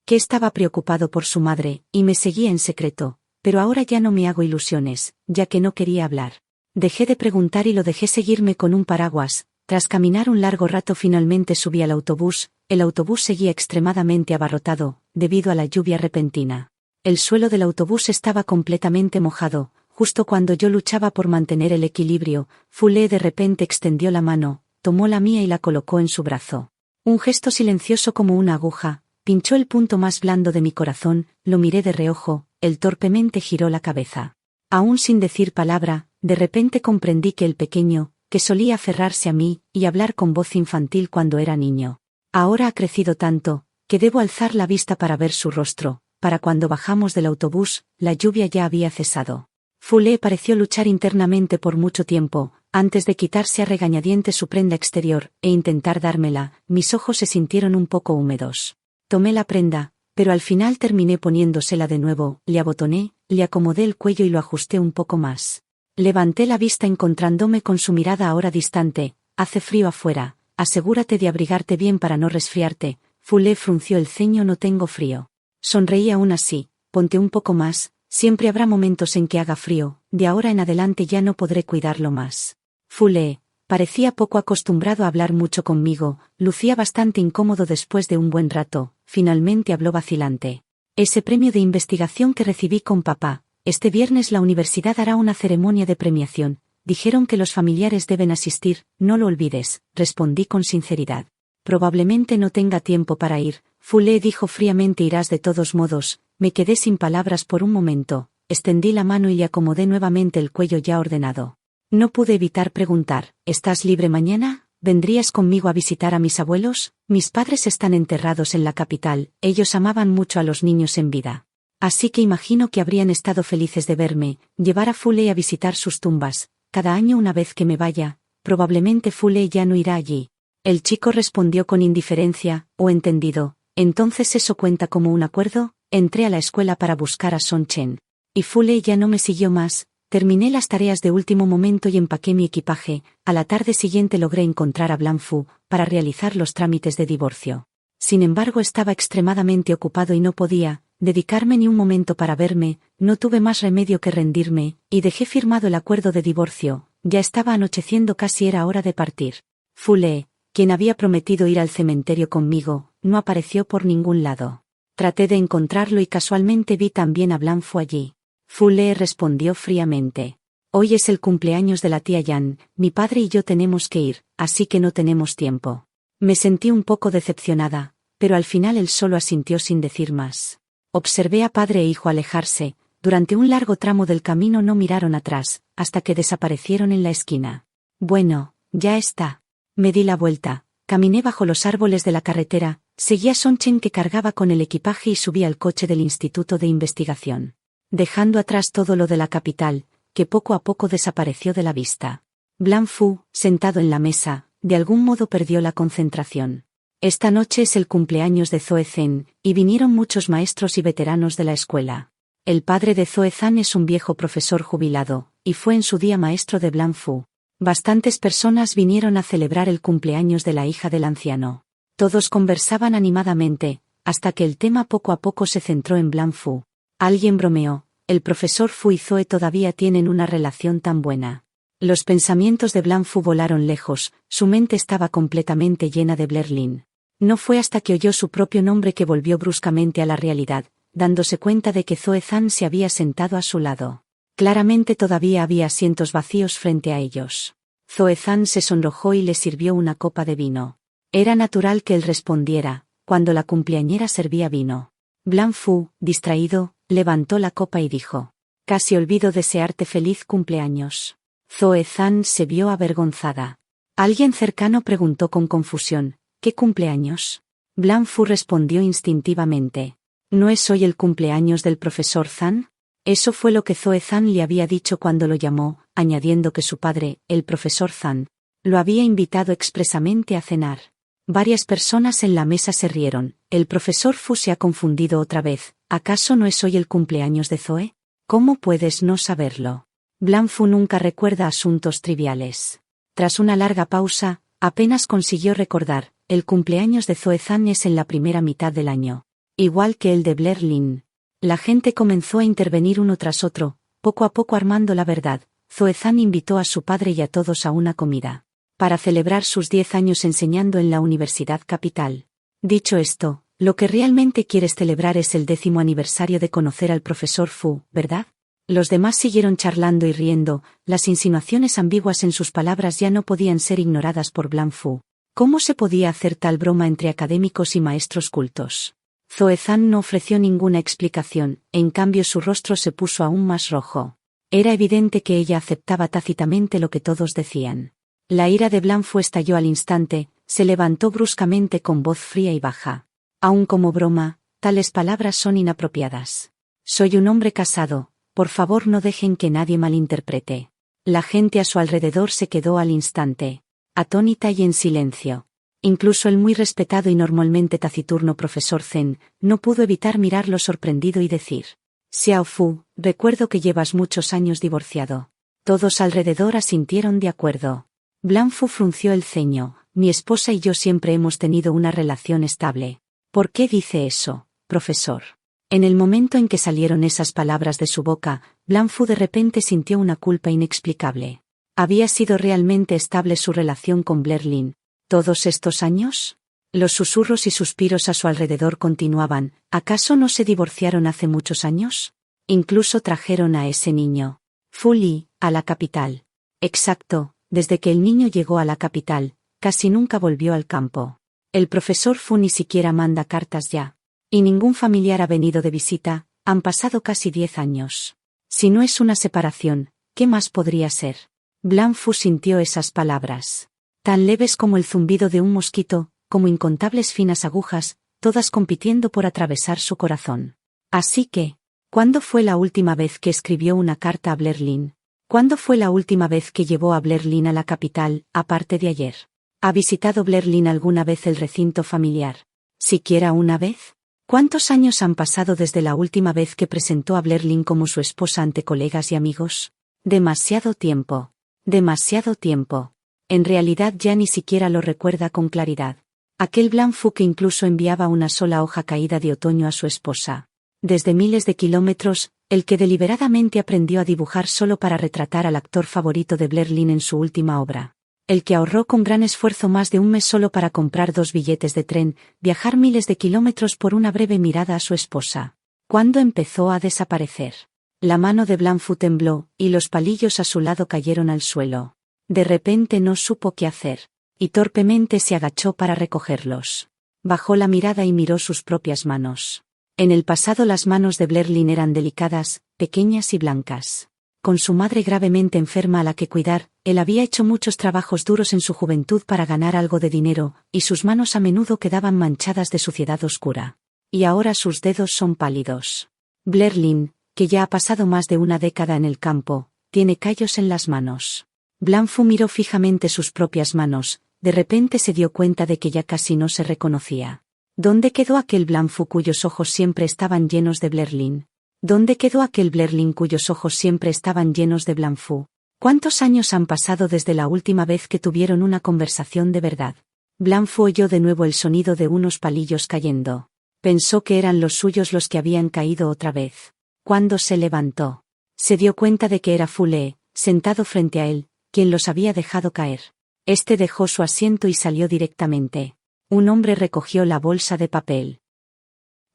que estaba preocupado por su madre, y me seguía en secreto, pero ahora ya no me hago ilusiones, ya que no quería hablar. Dejé de preguntar y lo dejé seguirme con un paraguas. Tras caminar un largo rato finalmente subí al autobús. El autobús seguía extremadamente abarrotado, debido a la lluvia repentina. El suelo del autobús estaba completamente mojado. Justo cuando yo luchaba por mantener el equilibrio, Fulé de repente extendió la mano, tomó la mía y la colocó en su brazo. Un gesto silencioso como una aguja, pinchó el punto más blando de mi corazón, lo miré de reojo, él torpemente giró la cabeza. Aún sin decir palabra, de repente comprendí que el pequeño, que solía aferrarse a mí y hablar con voz infantil cuando era niño, ahora ha crecido tanto, que debo alzar la vista para ver su rostro. Para cuando bajamos del autobús, la lluvia ya había cesado. Fulé pareció luchar internamente por mucho tiempo, antes de quitarse a regañadientes su prenda exterior, e intentar dármela. Mis ojos se sintieron un poco húmedos. Tomé la prenda, pero al final terminé poniéndosela de nuevo, le abotoné, le acomodé el cuello y lo ajusté un poco más. Levanté la vista encontrándome con su mirada ahora distante. Hace frío afuera, asegúrate de abrigarte bien para no resfriarte. Fulé frunció el ceño. No tengo frío. Sonreí aún así. Ponte un poco más, siempre habrá momentos en que haga frío, de ahora en adelante ya no podré cuidarlo más. Fulé parecía poco acostumbrado a hablar mucho conmigo, lucía bastante incómodo después de un buen rato, finalmente habló vacilante. Ese premio de investigación que recibí con papá, este viernes la universidad hará una ceremonia de premiación, dijeron que los familiares deben asistir, no lo olvides, respondí con sinceridad. Probablemente no tenga tiempo para ir, Fulé dijo fríamente. Irás de todos modos. Me quedé sin palabras por un momento, extendí la mano y le acomodé nuevamente el cuello ya ordenado. No pude evitar preguntar, ¿estás libre mañana? ¿Vendrías conmigo a visitar a mis abuelos? Mis padres están enterrados en la capital, ellos amaban mucho a los niños en vida. Así que imagino que habrían estado felices de verme, llevar a Fulé a visitar sus tumbas, cada año una vez que me vaya. Probablemente Fulé ya no irá allí. El chico respondió con indiferencia, entendido. Entonces eso cuenta como un acuerdo. Entré a la escuela para buscar a Son Chen. Y Fulé ya no me siguió más. Terminé las tareas de último momento y empaqué mi equipaje. A la tarde siguiente logré encontrar a Blanc Fu, para realizar los trámites de divorcio. Sin embargo estaba extremadamente ocupado y no podía dedicarme ni un momento para verme. No tuve más remedio que rendirme, y dejé firmado el acuerdo de divorcio. Ya estaba anocheciendo, casi era hora de partir. Fulé, quien había prometido ir al cementerio conmigo, no apareció por ningún lado. Traté de encontrarlo y casualmente vi también a Blanc Fu allí. Fulé respondió fríamente. Hoy es el cumpleaños de la tía Yan, mi padre y yo tenemos que ir, así que no tenemos tiempo. Me sentí un poco decepcionada, pero al final él solo asintió sin decir más. Observé a padre e hijo alejarse. Durante un largo tramo del camino no miraron atrás, hasta que desaparecieron en la esquina. Bueno, ya está. Me di la vuelta, caminé bajo los árboles de la carretera, seguí a Son Chen que cargaba con el equipaje y subí al coche del Instituto de Investigación, dejando atrás todo lo de la capital, que poco a poco desapareció de la vista. Blanc Fu, sentado en la mesa, de algún modo perdió la concentración. Esta noche es el cumpleaños de Zoe Zhen, y vinieron muchos maestros y veteranos de la escuela. El padre de Zoe Zhen es un viejo profesor jubilado, y fue en su día maestro de Blanc Fu. Bastantes personas vinieron a celebrar el cumpleaños de la hija del anciano. Todos conversaban animadamente, hasta que el tema poco a poco se centró en Blanc Fu. Alguien bromeó, el profesor Fu y Zoe todavía tienen una relación tan buena. Los pensamientos de Blanc Fu volaron lejos, su mente estaba completamente llena de Blerlin. No fue hasta que oyó su propio nombre que volvió bruscamente a la realidad, dándose cuenta de que Zoe Zhen se había sentado a su lado. Claramente todavía había asientos vacíos frente a ellos. Zoe Zhen se sonrojó y le sirvió una copa de vino. Era natural que él respondiera, cuando la cumpleañera servía vino. Blanc Fu, distraído, levantó la copa y dijo: «Casi olvido desearte feliz cumpleaños». Zoe Zhen se vio avergonzada. Alguien cercano preguntó con confusión: «¿Qué cumpleaños?». Blanc Fu respondió instintivamente: «¿No es hoy el cumpleaños del profesor Zhen?». Eso fue lo que Zoe Zhen le había dicho cuando lo llamó, añadiendo que su padre, el profesor Zhen, lo había invitado expresamente a cenar. Varias personas en la mesa se rieron. El profesor Fu se ha confundido otra vez. ¿Acaso no es hoy el cumpleaños de Zoe? ¿Cómo puedes no saberlo? Blanfu nunca recuerda asuntos triviales. Tras una larga pausa, apenas consiguió recordar, el cumpleaños de Zoe Zan es en la primera mitad del año. Igual que el de Blair Lynn. La gente comenzó a intervenir uno tras otro, poco a poco armando la verdad. Zoe Zan invitó a su padre y a todos a una comida. Para celebrar sus 10 años enseñando en la Universidad Capital. Dicho esto, lo que realmente quieres celebrar es el 10º aniversario de conocer al profesor Fu, ¿verdad? Los demás siguieron charlando y riendo, las insinuaciones ambiguas en sus palabras ya no podían ser ignoradas por Blanfu. ¿Cómo se podía hacer tal broma entre académicos y maestros cultos? Zoe Zan no ofreció ninguna explicación, en cambio su rostro se puso aún más rojo. Era evidente que ella aceptaba tácitamente lo que todos decían. La ira de Blanfu estalló al instante, se levantó bruscamente con voz fría y baja. Aun como broma, tales palabras son inapropiadas. Soy un hombre casado, por favor no dejen que nadie malinterprete. La gente a su alrededor se quedó al instante, atónita y en silencio. Incluso el muy respetado y normalmente taciturno profesor Zen, no pudo evitar mirarlo sorprendido y decir: Xiao Fu, recuerdo que llevas muchos años divorciado. Todos alrededor asintieron de acuerdo. Blanfu frunció el ceño: mi esposa y yo siempre hemos tenido una relación estable. ¿Por qué dice eso, profesor? En el momento en que salieron esas palabras de su boca, Blanfu de repente sintió una culpa inexplicable. ¿Había sido realmente estable su relación con Blair Lynn todos estos años? Los susurros y suspiros a su alrededor continuaban. ¿Acaso no se divorciaron hace muchos años? Incluso trajeron a ese niño, Fu Li, a la capital. Exacto, desde que el niño llegó a la capital, casi nunca volvió al campo. El profesor Fu ni siquiera manda cartas ya. Y ningún familiar ha venido de visita, han pasado casi 10 años. Si no es una separación, ¿qué más podría ser? Blanfu sintió esas palabras. Tan leves como el zumbido de un mosquito, como incontables finas agujas, todas compitiendo por atravesar su corazón. Así que, ¿cuándo fue la última vez que escribió una carta a Blair Lynn? ¿Cuándo fue la última vez que llevó a Blair Lynn a la capital, aparte de ayer? ¿Ha visitado Blair Lynn alguna vez el recinto familiar? ¿Siquiera una vez? ¿Cuántos años han pasado desde la última vez que presentó a Blair Lynn como su esposa ante colegas y amigos? Demasiado tiempo. Demasiado tiempo. En realidad ya ni siquiera lo recuerda con claridad. Aquel Blanfu que incluso enviaba una sola hoja caída de otoño a su esposa. Desde miles de kilómetros, el que deliberadamente aprendió a dibujar solo para retratar al actor favorito de Blair Lynn en su última obra. El que ahorró con gran esfuerzo más de un mes solo para comprar 2 billetes de tren, viajar miles de kilómetros por una breve mirada a su esposa. ¿Cuándo empezó a desaparecer? La mano de Blanfu tembló, y los palillos a su lado cayeron al suelo. De repente no supo qué hacer, y torpemente se agachó para recogerlos. Bajó la mirada y miró sus propias manos. En el pasado las manos de Blair Lynn eran delicadas, pequeñas y blancas. Con su madre gravemente enferma a la que cuidar, él había hecho muchos trabajos duros en su juventud para ganar algo de dinero, y sus manos a menudo quedaban manchadas de suciedad oscura. Y ahora sus dedos son pálidos. Blair Lynn, que ya ha pasado más de una década en el campo, tiene callos en las manos. Blanfu miró fijamente sus propias manos, de repente se dio cuenta de que ya casi no se reconocía. ¿Dónde quedó aquel Blanfu cuyos ojos siempre estaban llenos de Blair Lynn? ¿Dónde quedó aquel Blair Lynn cuyos ojos siempre estaban llenos de Blanfu? ¿Cuántos años han pasado desde la última vez que tuvieron una conversación de verdad? Blanfu oyó de nuevo el sonido de unos palillos cayendo. Pensó que eran los suyos los que habían caído otra vez. Cuando se levantó, se dio cuenta de que era Fu Lee, sentado frente a él, quien los había dejado caer. Este dejó su asiento y salió directamente. Un hombre recogió la bolsa de papel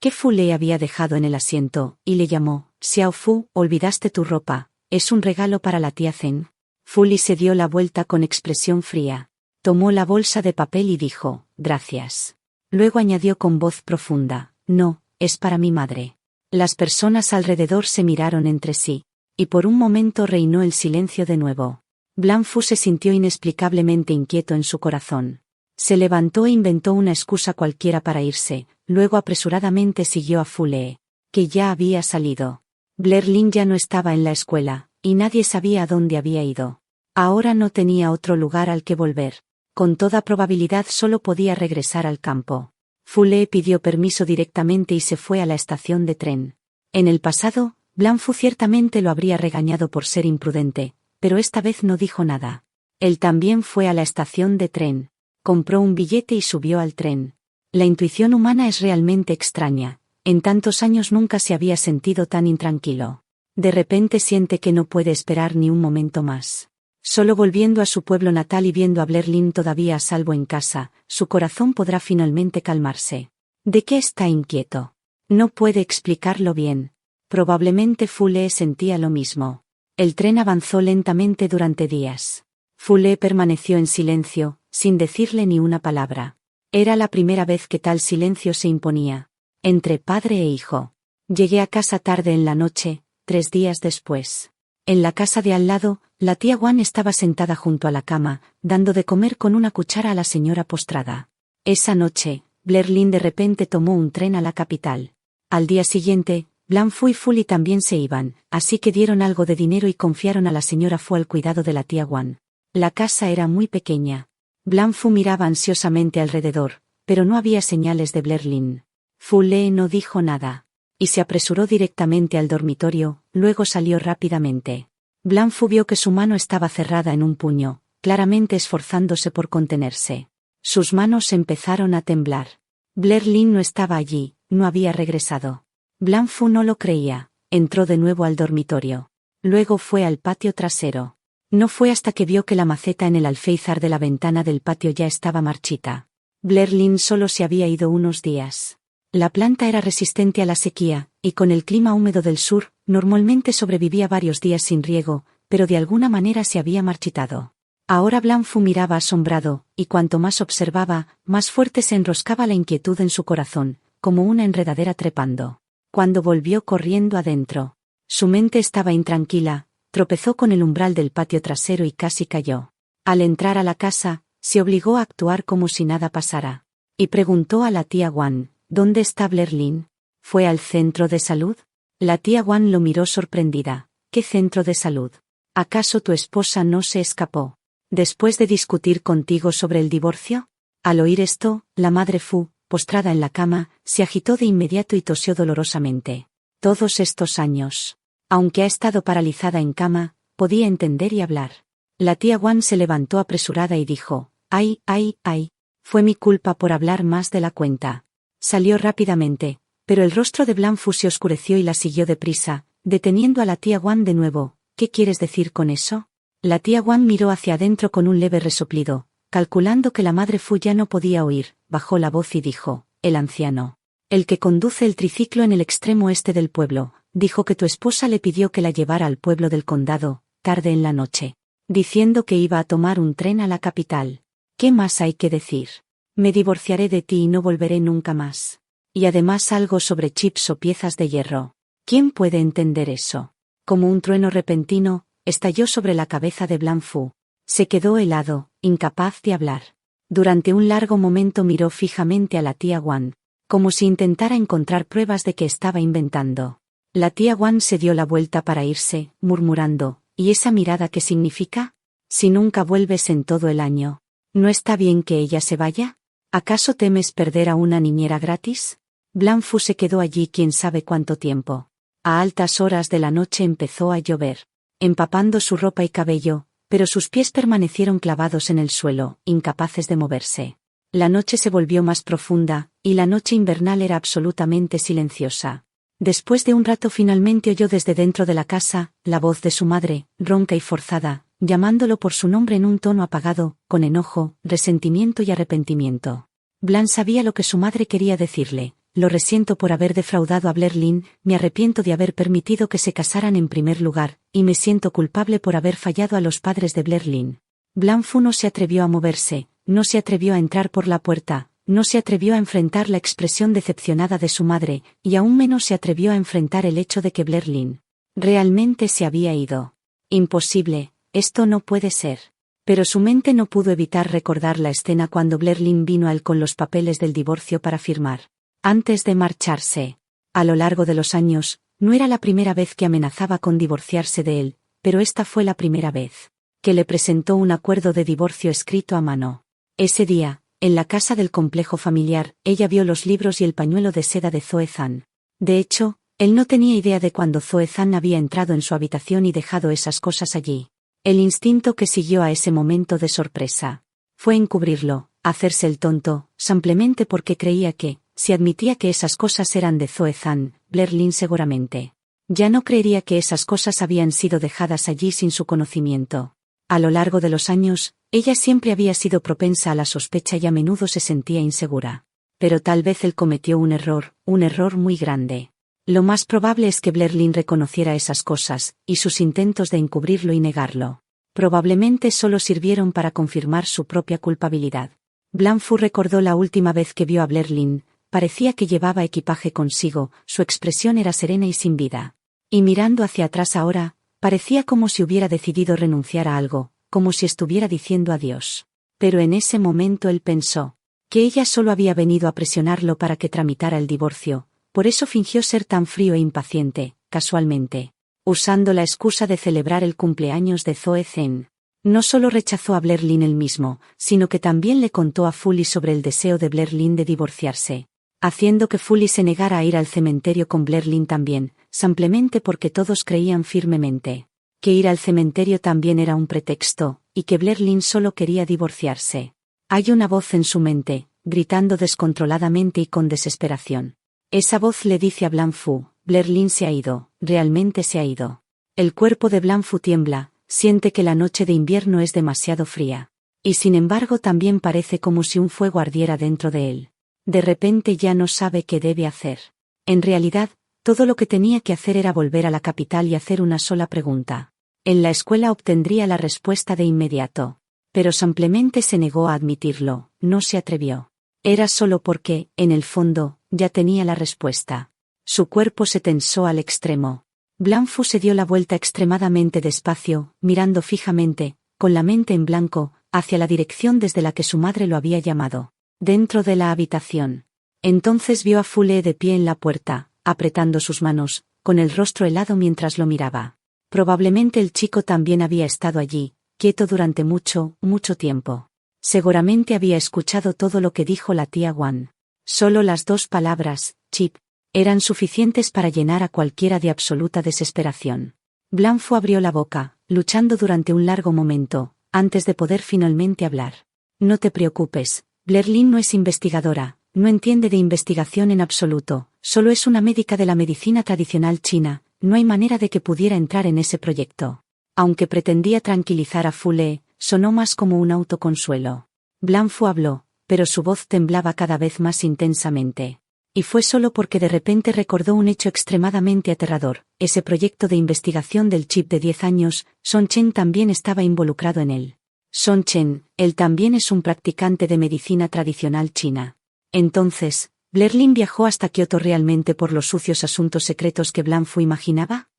que Fu Lee había dejado en el asiento, y le llamó: Xiao Fu, olvidaste tu ropa, es un regalo para la tía Zen. Fu Lee se dio la vuelta con expresión fría. Tomó la bolsa de papel y dijo: gracias. Luego añadió con voz profunda: no, es para mi madre. Las personas alrededor se miraron entre sí, y por un momento reinó el silencio de nuevo. Blanfu se sintió inexplicablemente inquieto en su corazón. Se levantó e inventó una excusa cualquiera para irse, luego apresuradamente siguió a Fu Lee, que ya había salido. Blair Lynn ya no estaba en la escuela, y nadie sabía a dónde había ido. Ahora no tenía otro lugar al que volver. Con toda probabilidad solo podía regresar al campo. Fu Lee pidió permiso directamente y se fue a la estación de tren. En el pasado, Blanfu ciertamente lo habría regañado por ser imprudente, pero esta vez no dijo nada. Él también fue a la estación de tren. Compró un billete y subió al tren. La intuición humana es realmente extraña. En tantos años nunca se había sentido tan intranquilo. De repente siente que no puede esperar ni un momento más. Solo volviendo a su pueblo natal y viendo a Blair Lynn todavía a salvo en casa, su corazón podrá finalmente calmarse. ¿De qué está inquieto? No puede explicarlo bien. Probablemente Fule sentía lo mismo. El tren avanzó lentamente durante días. Fule permaneció en silencio, sin decirle ni una palabra. Era la primera vez que tal silencio se imponía entre padre e hijo. Llegué a casa tarde en la noche, 3 días después. En la casa de al lado, la tía Wan estaba sentada junto a la cama, dando de comer con una cuchara a la señora postrada. Esa noche, Blair Lynn de repente tomó un tren a la capital. Al día siguiente, Blanfu y Fuli también se iban, así que dieron algo de dinero y confiaron a la señora Fu al cuidado de la tía Wan. La casa era muy pequeña. Blanfu miraba ansiosamente alrededor, pero no había señales de Blair Lynn. Fule no dijo nada. Y se apresuró directamente al dormitorio, luego salió rápidamente. Blanfu vio que su mano estaba cerrada en un puño, claramente esforzándose por contenerse. Sus manos empezaron a temblar. Blair Lynn no estaba allí, no había regresado. Blanfu no lo creía, entró de nuevo al dormitorio. Luego fue al patio trasero. No fue hasta que vio que la maceta en el alféizar de la ventana del patio ya estaba marchita. Blair Lynn solo se había ido unos días. La planta era resistente a la sequía, y con el clima húmedo del sur, normalmente sobrevivía varios días sin riego, pero de alguna manera se había marchitado. Ahora Blanfu miraba asombrado, y cuanto más observaba, más fuerte se enroscaba la inquietud en su corazón, como una enredadera trepando. Cuando volvió corriendo adentro, su mente estaba intranquila, tropezó con el umbral del patio trasero y casi cayó. Al entrar a la casa, se obligó a actuar como si nada pasara. Y preguntó a la tía Wan, ¿dónde está Blair Lynn? ¿Fue al centro de salud? La tía Wan lo miró sorprendida. ¿Qué centro de salud? ¿Acaso tu esposa no se escapó después de discutir contigo sobre el divorcio? Al oír esto, la madre Fu, postrada en la cama, se agitó de inmediato y tosió dolorosamente. Todos estos años, aunque ha estado paralizada en cama, podía entender y hablar. La tía Wan se levantó apresurada y dijo, ¡ay, ay, ay! Fue mi culpa por hablar más de la cuenta. Salió rápidamente, pero el rostro de Blanfu se oscureció y la siguió deprisa, deteniendo a la tía Wan de nuevo. ¿Qué quieres decir con eso? La tía Wan miró hacia adentro con un leve resoplido, calculando que la madre Fu ya no podía oír, bajó la voz y dijo, el anciano, el que conduce el triciclo en el extremo este del pueblo, dijo que tu esposa le pidió que la llevara al pueblo del condado, tarde en la noche, diciendo que iba a tomar un tren a la capital. ¿Qué más hay que decir? Me divorciaré de ti y no volveré nunca más. Y además algo sobre chips o piezas de hierro. ¿Quién puede entender eso? Como un trueno repentino, estalló sobre la cabeza de Blanfu. Se quedó helado, incapaz de hablar. Durante un largo momento miró fijamente a la tía Wan, como si intentara encontrar pruebas de que estaba inventando. La tía Wan se dio la vuelta para irse, murmurando, ¿y esa mirada qué significa? Si nunca vuelves en todo el año, ¿no está bien que ella se vaya? ¿Acaso temes perder a una niñera gratis? Blanfu se quedó allí quién sabe cuánto tiempo. A altas horas de la noche empezó a llover, empapando su ropa y cabello, pero sus pies permanecieron clavados en el suelo, incapaces de moverse. La noche se volvió más profunda, y la noche invernal era absolutamente silenciosa. Después de un rato finalmente oyó desde dentro de la casa, la voz de su madre, ronca y forzada, llamándolo por su nombre en un tono apagado, con enojo, resentimiento y arrepentimiento. Blan sabía lo que su madre quería decirle. Lo resiento por haber defraudado a Blair Lynn, me arrepiento de haber permitido que se casaran en primer lugar, y me siento culpable por haber fallado a los padres de Blair Lynn. Blanfu no se atrevió a moverse, no se atrevió a entrar por la puerta, no se atrevió a enfrentar la expresión decepcionada de su madre, y aún menos se atrevió a enfrentar el hecho de que Blair Lynn realmente se había ido. Imposible, esto no puede ser. Pero su mente no pudo evitar recordar la escena cuando Blair Lynn vino a él con los papeles del divorcio para firmar. Antes de marcharse. A lo largo de los años, no era la primera vez que amenazaba con divorciarse de él, pero esta fue la primera vez que le presentó un acuerdo de divorcio escrito a mano. Ese día, en la casa del complejo familiar, ella vio los libros y el pañuelo de seda de Zoe Zan. De hecho, Él no tenía idea de cuándo Zoe Zan había entrado en su habitación y dejado esas cosas allí. El instinto que siguió a ese momento de sorpresa fue encubrirlo, hacerse el tonto, simplemente porque creía que, si admitía que esas cosas eran de Zoe Zan, Blair Lynn seguramente ya no creería que esas cosas habían sido dejadas allí sin su conocimiento. A lo largo de los años, ella siempre había sido propensa a la sospecha y a menudo se sentía insegura. Pero tal vez él cometió un error muy grande. Lo más probable es que Blair Lynn reconociera esas cosas, y sus intentos de encubrirlo y negarlo probablemente solo sirvieron para confirmar su propia culpabilidad. Blanfu recordó la última vez que vio a Blair Lynn, parecía que llevaba equipaje consigo, su expresión era serena y sin vida. Y mirando hacia atrás ahora, parecía como si hubiera decidido renunciar a algo, como si estuviera diciendo adiós. Pero en ese momento él pensó que ella solo había venido a presionarlo para que tramitara el divorcio, por eso fingió ser tan frío e impaciente, casualmente, usando la excusa de celebrar el cumpleaños de Zoe Zan. No solo rechazó a Blair Lynn él mismo, sino que también le contó a Fully sobre el deseo de Blair Lynn de divorciarse, haciendo que Fully se negara a ir al cementerio con Blair Lynn también, simplemente porque todos creían firmemente que ir al cementerio también era un pretexto, y que Blair Lynn solo quería divorciarse. Hay una voz en su mente, gritando descontroladamente y con desesperación. Esa voz le dice a Blanfu, Blair Lynn se ha ido, realmente se ha ido. El cuerpo de Blanfu tiembla, siente que la noche de invierno es demasiado fría. Y sin embargo también parece como si un fuego ardiera dentro de él. De repente ya no sabe qué debe hacer. En realidad, todo lo que tenía que hacer era volver a la capital y hacer una sola pregunta. En la escuela obtendría la respuesta de inmediato. Pero simplemente se negó a admitirlo, no se atrevió. Era solo porque, en el fondo, ya tenía la respuesta. Su cuerpo se tensó al extremo. Blanfu se dio la vuelta extremadamente despacio, mirando fijamente, con la mente en blanco, hacia la dirección desde la que su madre lo había llamado. Dentro de la habitación. Entonces vio a Fule de pie en la puerta, apretando sus manos, con el rostro helado mientras lo miraba. Probablemente el chico también había estado allí, quieto durante mucho tiempo. Seguramente había escuchado todo lo que dijo la tía Wan. Solo las dos palabras, Chip, eran suficientes para llenar a cualquiera de absoluta desesperación. Blanfu abrió la boca, luchando durante un largo momento, antes de poder finalmente hablar. No te preocupes, Blair Lynn no es investigadora, no entiende de investigación en absoluto, solo es una médica de la medicina tradicional china, no hay manera de que pudiera entrar en ese proyecto. Aunque pretendía tranquilizar a Fule, sonó más como un autoconsuelo. Blanfu habló, pero su voz temblaba cada vez más intensamente. Y fue solo porque de repente recordó un hecho extremadamente aterrador, ese proyecto de investigación del chip de 10 años, Son Chen también estaba involucrado en él. Son Chen, él también es un practicante de medicina tradicional china. Entonces, ¿Blair Lynn viajó hasta Kioto realmente por los sucios asuntos secretos que Blanfu imaginaba?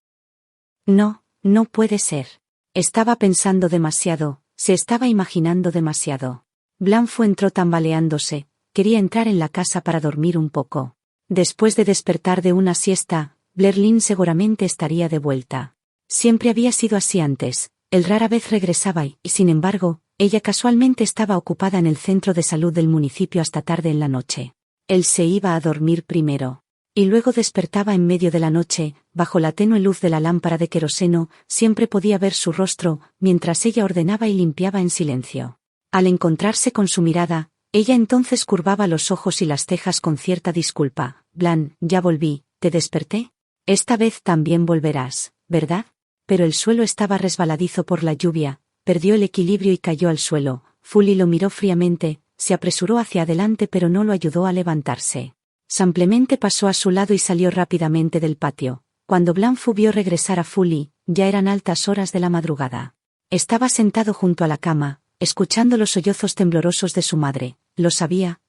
No, no puede ser. Estaba pensando demasiado, se estaba imaginando demasiado. Blanfu entró tambaleándose, quería entrar en la casa para dormir un poco. Después de despertar de una siesta, Blair Lynn seguramente estaría de vuelta. Siempre había sido así antes, él rara vez regresaba y, sin embargo, ella casualmente estaba ocupada en el centro de salud del municipio hasta tarde en la noche. Él se iba a dormir primero. Y luego despertaba en medio de la noche, bajo la tenue luz de la lámpara de queroseno, siempre podía ver su rostro, mientras ella ordenaba y limpiaba en silencio. Al encontrarse con su mirada, ella entonces curvaba los ojos y las cejas con cierta disculpa. Blan, ya volví, ¿te desperté? Esta vez también volverás, ¿verdad? Pero el suelo estaba resbaladizo por la lluvia, perdió el equilibrio y cayó al suelo. Fully lo miró fríamente, se apresuró hacia adelante pero no lo ayudó a levantarse. Simplemente pasó a su lado y salió rápidamente del patio. Cuando Blanfu vio regresar a Fully, ya eran altas horas de la madrugada. Estaba sentado junto a la cama, escuchando los sollozos temblorosos de su madre. Lo sabía,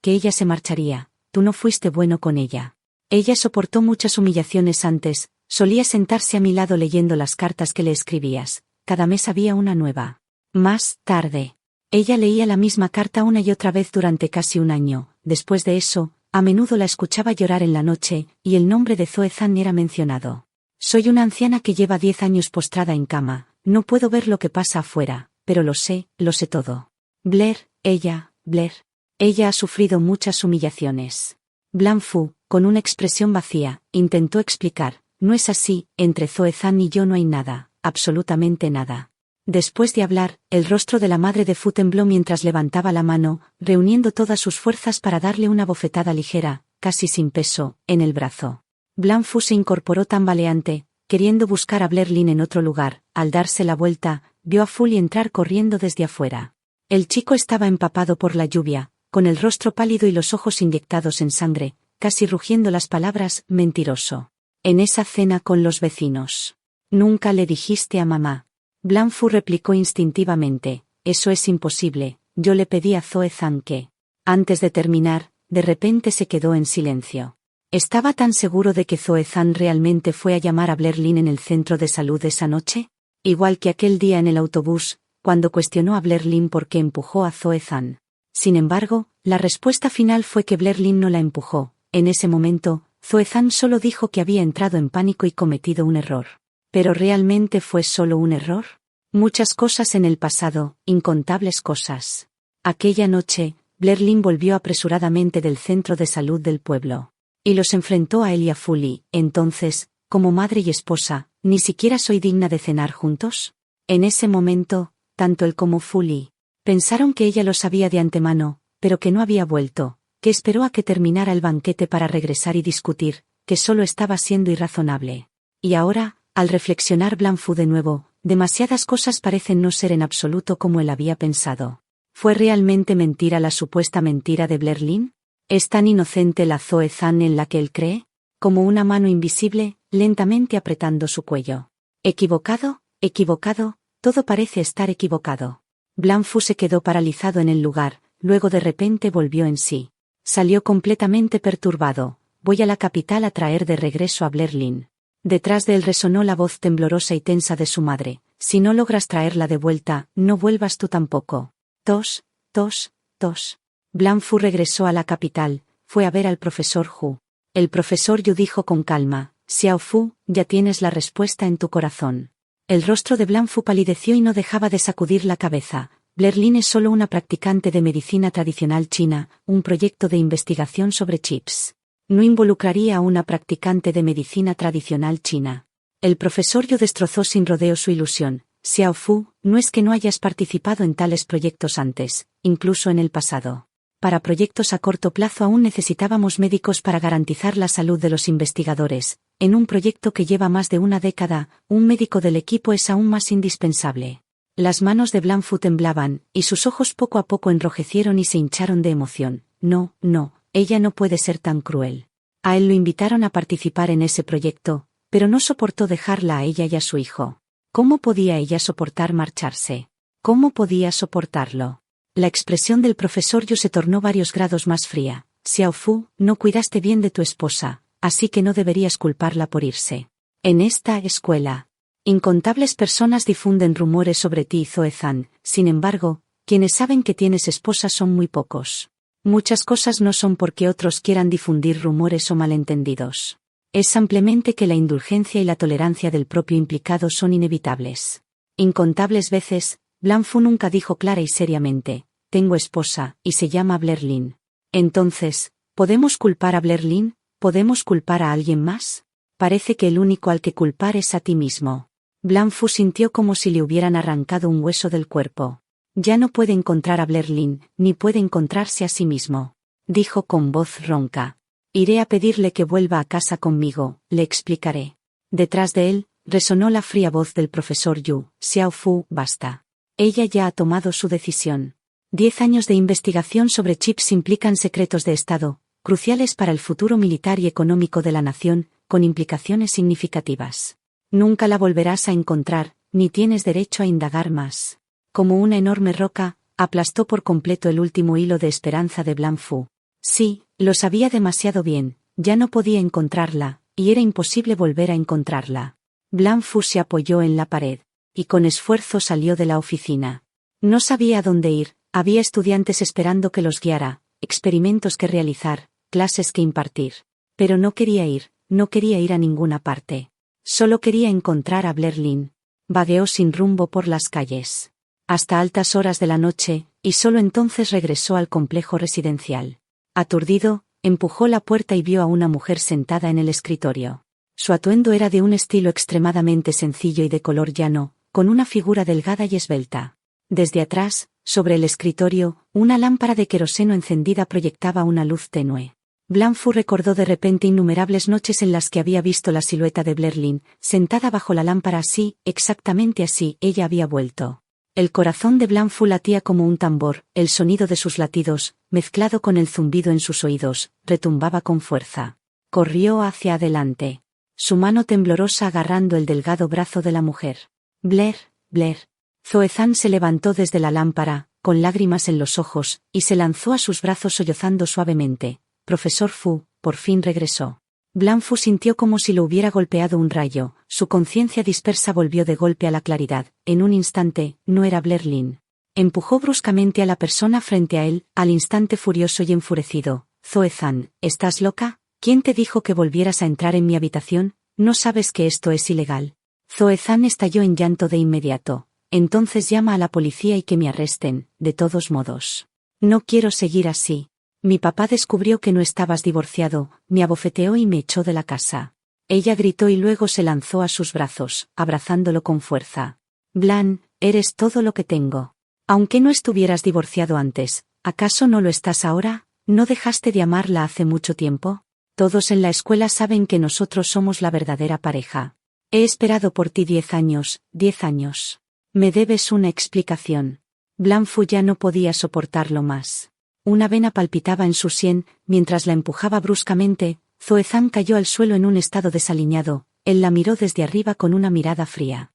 que ella se marcharía. Tú no fuiste bueno con ella. Ella soportó muchas humillaciones antes, solía sentarse a mi lado leyendo las cartas que le escribías. Cada mes había una nueva. Más tarde, ella leía la misma carta una y otra vez durante casi un año. Después de eso, a menudo la escuchaba llorar en la noche, y el nombre de Zoe Zan era mencionado. Soy una anciana que lleva 10 años postrada en cama, no puedo ver lo que pasa afuera, pero lo sé todo. Blair, ella ha sufrido muchas humillaciones. Blanfu, con una expresión vacía, intentó explicar: no es así, entre Zoe-Zan y yo no hay nada, absolutamente nada. Después de hablar, el rostro de la madre de Fu tembló mientras levantaba la mano, reuniendo todas sus fuerzas para darle una bofetada ligera, casi sin peso, en el brazo. Blanfu se incorporó tambaleante, queriendo buscar a Blair Lynn en otro lugar. Al darse la vuelta, vio a Fully entrar corriendo desde afuera. El chico estaba empapado por la lluvia, con el rostro pálido y los ojos inyectados en sangre, casi rugiendo las palabras: mentiroso. En esa cena con los vecinos. Nunca le dijiste a mamá. Blanfu replicó instintivamente: eso es imposible, yo le pedí a Zoe-Zan que... Antes de terminar, de repente se quedó en silencio. ¿Estaba tan seguro de que Zoe-Zan realmente fue a llamar a Blair Lynn en el centro de salud esa noche? Igual que aquel día en el autobús, cuando cuestionó a Blair Lynn por qué empujó a Zoe-Zan. Sin embargo, la respuesta final fue que Blair Lynn no la empujó. En ese momento, Zoe-Zan solo dijo que había entrado en pánico y cometido un error. ¿Pero realmente fue solo un error? Muchas cosas en el pasado, incontables cosas. Aquella noche, Blair Lynn volvió apresuradamente del centro de salud del pueblo. Y los enfrentó a él y a Fully. Entonces, como madre y esposa, ¿ni siquiera soy digna de cenar juntos? En ese momento, tanto él como Fully pensaron que ella lo sabía de antemano, pero que no había vuelto, que esperó a que terminara el banquete para regresar y discutir, que solo estaba siendo irrazonable. Y ahora, al reflexionar Blanfu de nuevo, demasiadas cosas parecen no ser en absoluto como él había pensado. ¿Fue realmente mentira la supuesta mentira de Blair Lynn? ¿Es tan inocente la Zoe-Zan en la que él cree? Como una mano invisible, lentamente apretando su cuello. ¿Equivocado? ¿Equivocado? Todo parece estar equivocado. Blanfu se quedó paralizado en el lugar, luego de repente volvió en sí. Salió completamente perturbado. Voy a la capital a traer de regreso a Blair Lynn. Detrás de él resonó la voz temblorosa y tensa de su madre: si no logras traerla de vuelta, no vuelvas tú tampoco. Tos, tos, tos. Blanfu regresó a la capital, fue a ver al profesor Hu. El profesor Yu dijo con calma: Xiao Fu, ya tienes la respuesta en tu corazón. El rostro de Blanfu palideció y no dejaba de sacudir la cabeza. Blair Lynn es solo una practicante de medicina tradicional china, un proyecto de investigación sobre chips. No involucraría a una practicante de medicina tradicional china. El profesor Yu destrozó sin rodeo su ilusión. Xiao Fu, no es que no hayas participado en tales proyectos antes, incluso en el pasado. Para proyectos a corto plazo aún necesitábamos médicos para garantizar la salud de los investigadores. En un proyecto que lleva más de una década, un médico del equipo es aún más indispensable. Las manos de Blanfu temblaban, y sus ojos poco a poco enrojecieron y se hincharon de emoción. No, no, ella no puede ser tan cruel. A él lo invitaron a participar en ese proyecto, pero no soportó dejarla a ella y a su hijo. ¿Cómo podía ella soportar marcharse? ¿Cómo podía soportarlo? La expresión del profesor Yu se tornó varios grados más fría. Xiao Fu, no cuidaste bien de tu esposa, así que no deberías culparla por irse. En esta escuela, incontables personas difunden rumores sobre ti y Zoe-Zan. Sin embargo, quienes saben que tienes esposa son muy pocos. Muchas cosas no son porque otros quieran difundir rumores o malentendidos. Es simplemente que la indulgencia y la tolerancia del propio implicado son inevitables. Incontables veces, Blanfu nunca dijo clara y seriamente: tengo esposa, y se llama Blair Lynn. Entonces, ¿podemos culpar a Blair Lynn? ¿Podemos culpar a alguien más? Parece que el único al que culpar es a ti mismo. Blanfu sintió como si le hubieran arrancado un hueso del cuerpo. Ya no puede encontrar a Blair Lynn, ni puede encontrarse a sí mismo. Dijo con voz ronca: iré a pedirle que vuelva a casa conmigo, le explicaré. Detrás de él, resonó la fría voz del profesor Yu: Xiao Fu, basta. Ella ya ha tomado su decisión. 10 años de investigación sobre chips implican secretos de Estado, cruciales para el futuro militar y económico de la nación, con implicaciones significativas. Nunca la volverás a encontrar, ni tienes derecho a indagar más. Como una enorme roca, aplastó por completo el último hilo de esperanza de Blanfu. Sí, lo sabía demasiado bien, ya no podía encontrarla, y era imposible volver a encontrarla. Blanfu se apoyó en la pared, y con esfuerzo salió de la oficina. No sabía a dónde ir, había estudiantes esperando que los guiara, experimentos que realizar, clases que impartir. Pero no quería ir a ninguna parte. Solo quería encontrar a Blair Lynn. Vagueó sin rumbo por las calles. Hasta altas horas de la noche, y solo entonces regresó al complejo residencial. Aturdido, empujó la puerta y vio a una mujer sentada en el escritorio. Su atuendo era de un estilo extremadamente sencillo y de color llano, con una figura delgada y esbelta. Desde atrás, sobre el escritorio, una lámpara de queroseno encendida proyectaba una luz tenue. Blanfu recordó de repente innumerables noches en las que había visto la silueta de Blair Lynn, sentada bajo la lámpara así, exactamente así, ella había vuelto. El corazón de Blanfu latía como un tambor, el sonido de sus latidos, mezclado con el zumbido en sus oídos, retumbaba con fuerza. Corrió hacia adelante. Su mano temblorosa agarrando el delgado brazo de la mujer. Blair, Blair. Zoe Zan se levantó desde la lámpara, con lágrimas en los ojos, y se lanzó a sus brazos sollozando suavemente. Profesor Fu, por fin regresó. Blanfu sintió como si lo hubiera golpeado un rayo, su conciencia dispersa volvió de golpe a la claridad. En un instante, no era Blair Lynn. Empujó bruscamente a la persona frente a él, al instante furioso y enfurecido. Zoe Zan, ¿estás loca? ¿Quién te dijo que volvieras a entrar en mi habitación? ¿No sabes que esto es ilegal? Zoe Zan estalló en llanto de inmediato. Entonces llama a la policía y que me arresten, de todos modos. No quiero seguir así. Mi papá descubrió que no estabas divorciado, me abofeteó y me echó de la casa. Ella gritó y luego se lanzó a sus brazos, abrazándolo con fuerza. Blan, eres todo lo que tengo. Aunque no estuvieras divorciado antes, ¿acaso no lo estás ahora? ¿No dejaste de amarla hace mucho tiempo? Todos en la escuela saben que nosotros somos la verdadera pareja. He esperado por ti 10 años, 10 años. Me debes una explicación. Blanfu ya no podía soportarlo más. Una vena palpitaba en su sien, mientras la empujaba bruscamente. Zoe Zan cayó al suelo en un estado desaliñado. Él la miró desde arriba con una mirada fría.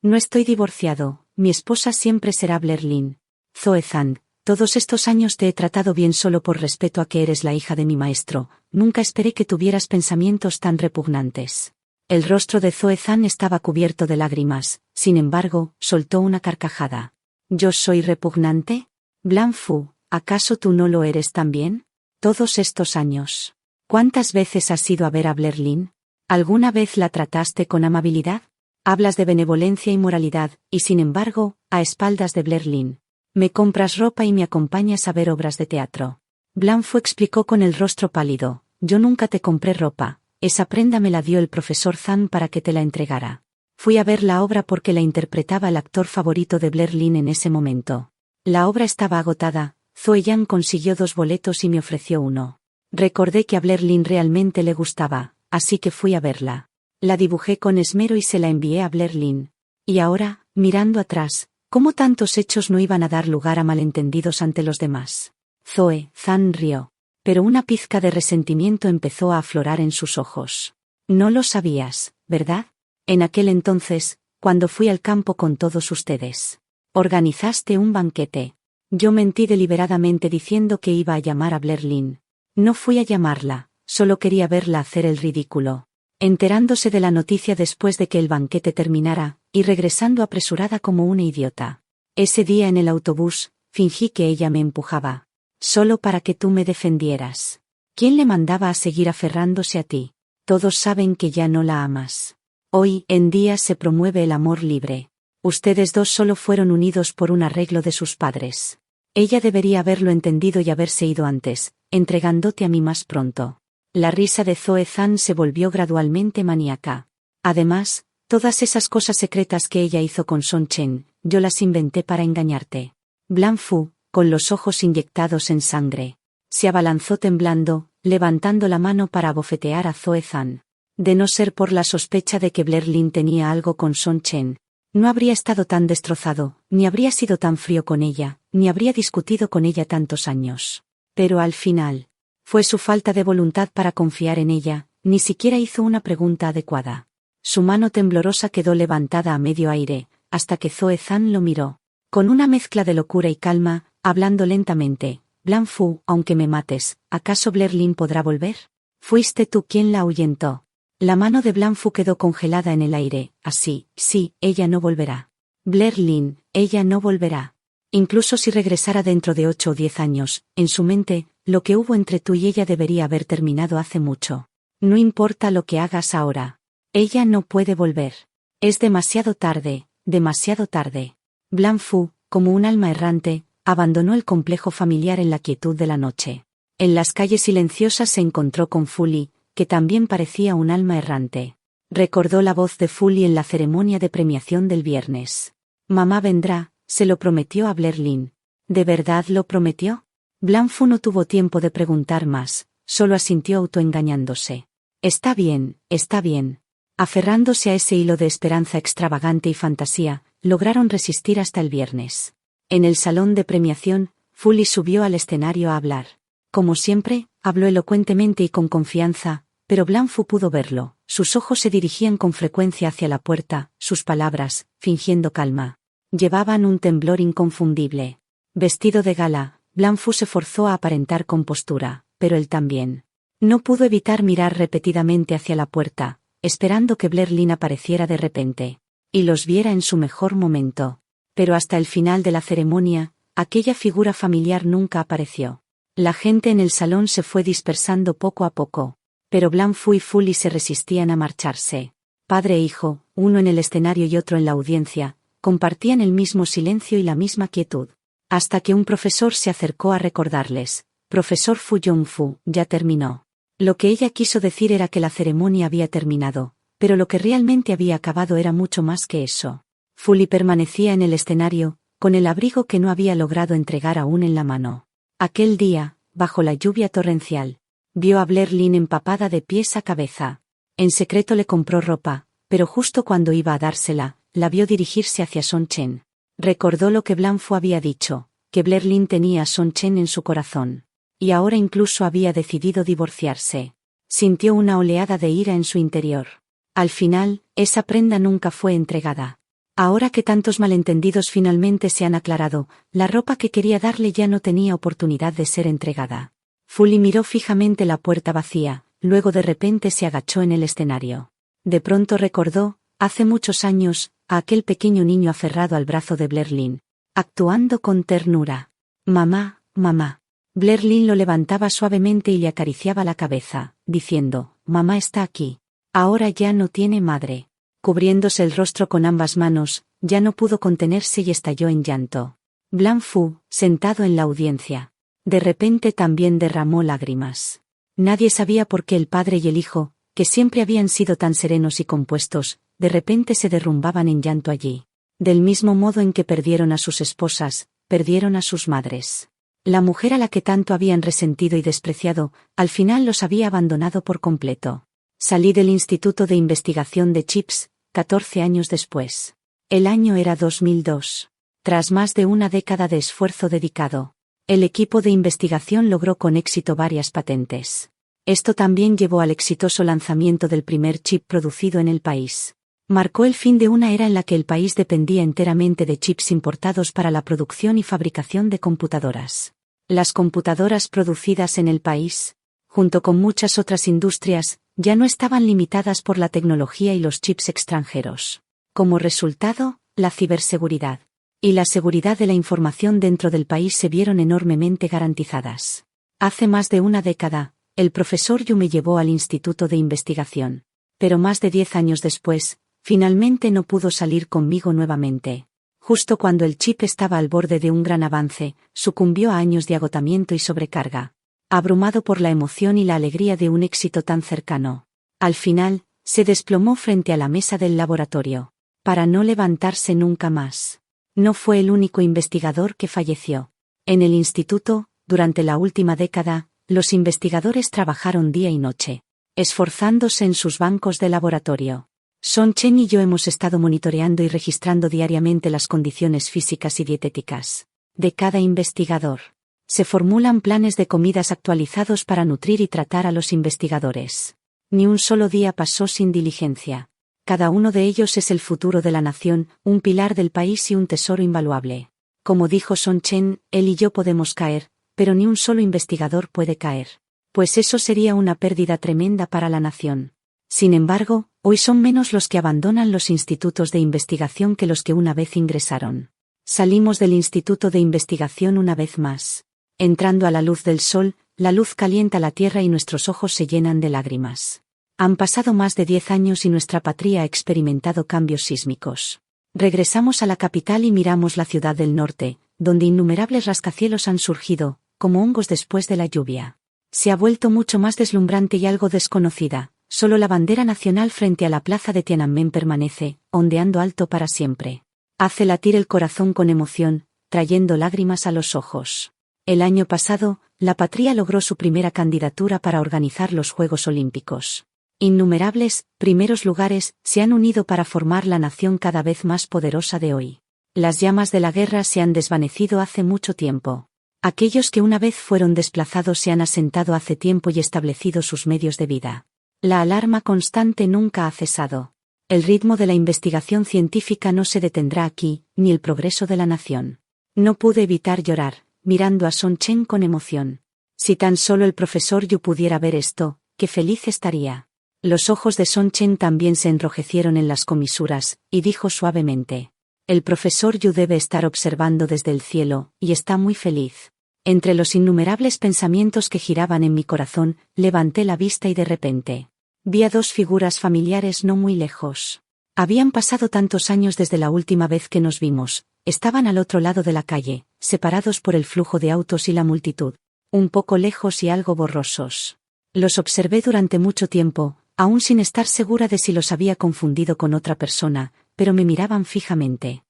No estoy divorciado, mi esposa siempre será Blair Lynn. Zoe Zan, todos estos años te he tratado bien solo por respeto a que eres la hija de mi maestro, nunca esperé que tuvieras pensamientos tan repugnantes. El rostro de Zoe Zan estaba cubierto de lágrimas, sin embargo, soltó una carcajada. ¿Yo soy repugnante? Blanfu, ¿acaso tú no lo eres también? Todos estos años. ¿Cuántas veces has ido a ver a Blair Lynn? ¿Alguna vez la trataste con amabilidad? Hablas de benevolencia y moralidad, y sin embargo, a espaldas de Blair Lynn. Me compras ropa y me acompañas a ver obras de teatro. Blanfu explicó con el rostro pálido. Yo nunca te compré ropa, esa prenda me la dio el profesor Zan para que te la entregara. Fui a ver la obra porque la interpretaba el actor favorito de Blair Lynn en ese momento. La obra estaba agotada, Zoe Yang consiguió 2 boletos y me ofreció uno. Recordé que a Blair Lynn realmente le gustaba, así que fui a verla. La dibujé con esmero y se la envié a Blair Lynn. Y ahora, mirando atrás, ¿cómo tantos hechos no iban a dar lugar a malentendidos ante los demás? Zoe Zan rió. Pero una pizca de resentimiento empezó a aflorar en sus ojos. No lo sabías, ¿verdad? En aquel entonces, cuando fui al campo con todos ustedes. Organizaste un banquete. Yo mentí deliberadamente diciendo que iba a llamar a Blair Lynn. No fui a llamarla, solo quería verla hacer el ridículo. Enterándose de la noticia después de que el banquete terminara, y regresando apresurada como una idiota. Ese día en el autobús, fingí que ella me empujaba. Solo para que tú me defendieras. ¿Quién le mandaba a seguir aferrándose a ti? Todos saben que ya no la amas. Hoy en día se promueve el amor libre. Ustedes dos solo fueron unidos por un arreglo de sus padres. Ella debería haberlo entendido y haberse ido antes, entregándote a mí más pronto. La risa de Zoe Zan se volvió gradualmente maníaca. Además, todas esas cosas secretas que ella hizo con Son Chen, yo las inventé para engañarte. Blanfu, con los ojos inyectados en sangre, se abalanzó temblando, levantando la mano para abofetear a Zoe Zan. De no ser por la sospecha de que Blair Lynn tenía algo con Son Chen, no habría estado tan destrozado, ni habría sido tan frío con ella, ni habría discutido con ella tantos años. Pero al final, fue su falta de voluntad para confiar en ella, ni siquiera hizo una pregunta adecuada. Su mano temblorosa quedó levantada a medio aire, hasta que Zoe Zan lo miró. Con una mezcla de locura y calma, hablando lentamente. Blanfu, aunque me mates, ¿acaso Blair Lynn podrá volver? Fuiste tú quien la ahuyentó. La mano de Blanfu quedó congelada en el aire, así, sí, ella no volverá. Blair Lynn, ella no volverá. Incluso si regresara dentro de 8 o 10 años, en su mente, lo que hubo entre tú y ella debería haber terminado hace mucho. No importa lo que hagas ahora. Ella no puede volver. Es demasiado tarde, demasiado tarde. Blanfu, como un alma errante, abandonó el complejo familiar en la quietud de la noche. En las calles silenciosas se encontró con Fully, que también parecía un alma errante. Recordó la voz de Fully en la ceremonia de premiación del viernes. Mamá vendrá, se lo prometió a Blair Lynn. ¿De verdad lo prometió? Blanfu no tuvo tiempo de preguntar más, solo asintió autoengañándose. Está bien, está bien. Aferrándose a ese hilo de esperanza extravagante y fantasía, lograron resistir hasta el viernes. En el salón de premiación, Fully subió al escenario a hablar. Como siempre, habló elocuentemente y con confianza, pero Blanfu pudo verlo. Sus ojos se dirigían con frecuencia hacia la puerta, sus palabras, fingiendo calma, llevaban un temblor inconfundible. Vestido de gala, Blanfu se forzó a aparentar compostura, pero él también. No pudo evitar mirar repetidamente hacia la puerta, esperando que Blair Lynn apareciera de repente, y los viera en su mejor momento. Pero hasta el final de la ceremonia, aquella figura familiar nunca apareció. La gente en el salón se fue dispersando poco a poco, pero Blanfu y Fully se resistían a marcharse. Padre e hijo, uno en el escenario y otro en la audiencia, compartían el mismo silencio y la misma quietud. Hasta que un profesor se acercó a recordarles: «Profesor Fu Yongfu, ya terminó». Lo que ella quiso decir era que la ceremonia había terminado, pero lo que realmente había acabado era mucho más que eso. Fully permanecía en el escenario, con el abrigo que no había logrado entregar aún en la mano. Aquel día, bajo la lluvia torrencial, vio a Blair Lynn empapada de pies a cabeza. En secreto le compró ropa, pero justo cuando iba a dársela, la vio dirigirse hacia Son Chen. Recordó lo que Blanfu había dicho, que Blair Lynn tenía a Son Chen en su corazón. Y ahora incluso había decidido divorciarse. Sintió una oleada de ira en su interior. Al final, esa prenda nunca fue entregada. Ahora que tantos malentendidos finalmente se han aclarado, la ropa que quería darle ya no tenía oportunidad de ser entregada. Fully miró fijamente la puerta vacía, luego de repente se agachó en el escenario. De pronto recordó, hace muchos años, a aquel pequeño niño aferrado al brazo de Blair Lynn, actuando con ternura. «Mamá, mamá». Blair Lynn lo levantaba suavemente y le acariciaba la cabeza, diciendo: «Mamá está aquí. Ahora ya no tiene madre». Cubriéndose el rostro con ambas manos, ya no pudo contenerse y estalló en llanto. Blanfu, sentado en la audiencia, de repente también derramó lágrimas. Nadie sabía por qué el padre y el hijo, que siempre habían sido tan serenos y compuestos, de repente se derrumbaban en llanto allí. Del mismo modo en que perdieron a sus esposas, perdieron a sus madres. La mujer a la que tanto habían resentido y despreciado, al final los había abandonado por completo. Salí del Instituto de Investigación de Chips, 14 años después. El año era 2002. Tras más de una década de esfuerzo dedicado, el equipo de investigación logró con éxito varias patentes. Esto también llevó al exitoso lanzamiento del primer chip producido en el país. Marcó el fin de una era en la que el país dependía enteramente de chips importados para la producción y fabricación de computadoras. Las computadoras producidas en el país, junto con muchas otras industrias, ya no estaban limitadas por la tecnología y los chips extranjeros. Como resultado, la ciberseguridad y la seguridad de la información dentro del país se vieron enormemente garantizadas. Hace más de una década, el profesor Yu me llevó al Instituto de Investigación. Pero más de 10 años después, finalmente no pudo salir conmigo nuevamente. Justo cuando el chip estaba al borde de un gran avance, sucumbió a años de agotamiento y sobrecarga. Abrumado por la emoción y la alegría de un éxito tan cercano. Al final, se desplomó frente a la mesa del laboratorio, para no levantarse nunca más. No fue el único investigador que falleció. En el instituto, durante la última década, los investigadores trabajaron día y noche, esforzándose en sus bancos de laboratorio. Son Chen y yo hemos estado monitoreando y registrando diariamente las condiciones físicas y dietéticas de cada investigador. Se formulan planes de comidas actualizados para nutrir y tratar a los investigadores. Ni un solo día pasó sin diligencia. Cada uno de ellos es el futuro de la nación, un pilar del país y un tesoro invaluable. Como dijo Son Chen, él y yo podemos caer, pero ni un solo investigador puede caer. Pues eso sería una pérdida tremenda para la nación. Sin embargo, hoy son menos los que abandonan los institutos de investigación que los que una vez ingresaron. Salimos del instituto de investigación una vez más. Entrando a la luz del sol, la luz calienta la tierra y nuestros ojos se llenan de lágrimas. Han pasado más de 10 años y nuestra patria ha experimentado cambios sísmicos. Regresamos a la capital y miramos la ciudad del norte, donde innumerables rascacielos han surgido, como hongos después de la lluvia. Se ha vuelto mucho más deslumbrante y algo desconocida. Solo la bandera nacional frente a la plaza de Tiananmen permanece, ondeando alto para siempre. Hace latir el corazón con emoción, trayendo lágrimas a los ojos. El año pasado, la patria logró su primera candidatura para organizar los Juegos Olímpicos. Innumerables, primeros lugares, se han unido para formar la nación cada vez más poderosa de hoy. Las llamas de la guerra se han desvanecido hace mucho tiempo. Aquellos que una vez fueron desplazados se han asentado hace tiempo y establecido sus medios de vida. La alarma constante nunca ha cesado. El ritmo de la investigación científica no se detendrá aquí, ni el progreso de la nación. No pude evitar llorar, mirando a Song Chen con emoción. Si tan solo el profesor Yu pudiera ver esto, qué feliz estaría. Los ojos de Song Chen también se enrojecieron en las comisuras, y dijo suavemente: el profesor Yu debe estar observando desde el cielo, y está muy feliz. Entre los innumerables pensamientos que giraban en mi corazón, levanté la vista y de repente vi a dos figuras familiares no muy lejos. Habían pasado tantos años desde la última vez que nos vimos, estaban al otro lado de la calle, separados por el flujo de autos y la multitud, un poco lejos y algo borrosos. Los observé durante mucho tiempo, aún sin estar segura de si los había confundido con otra persona, pero me miraban fijamente.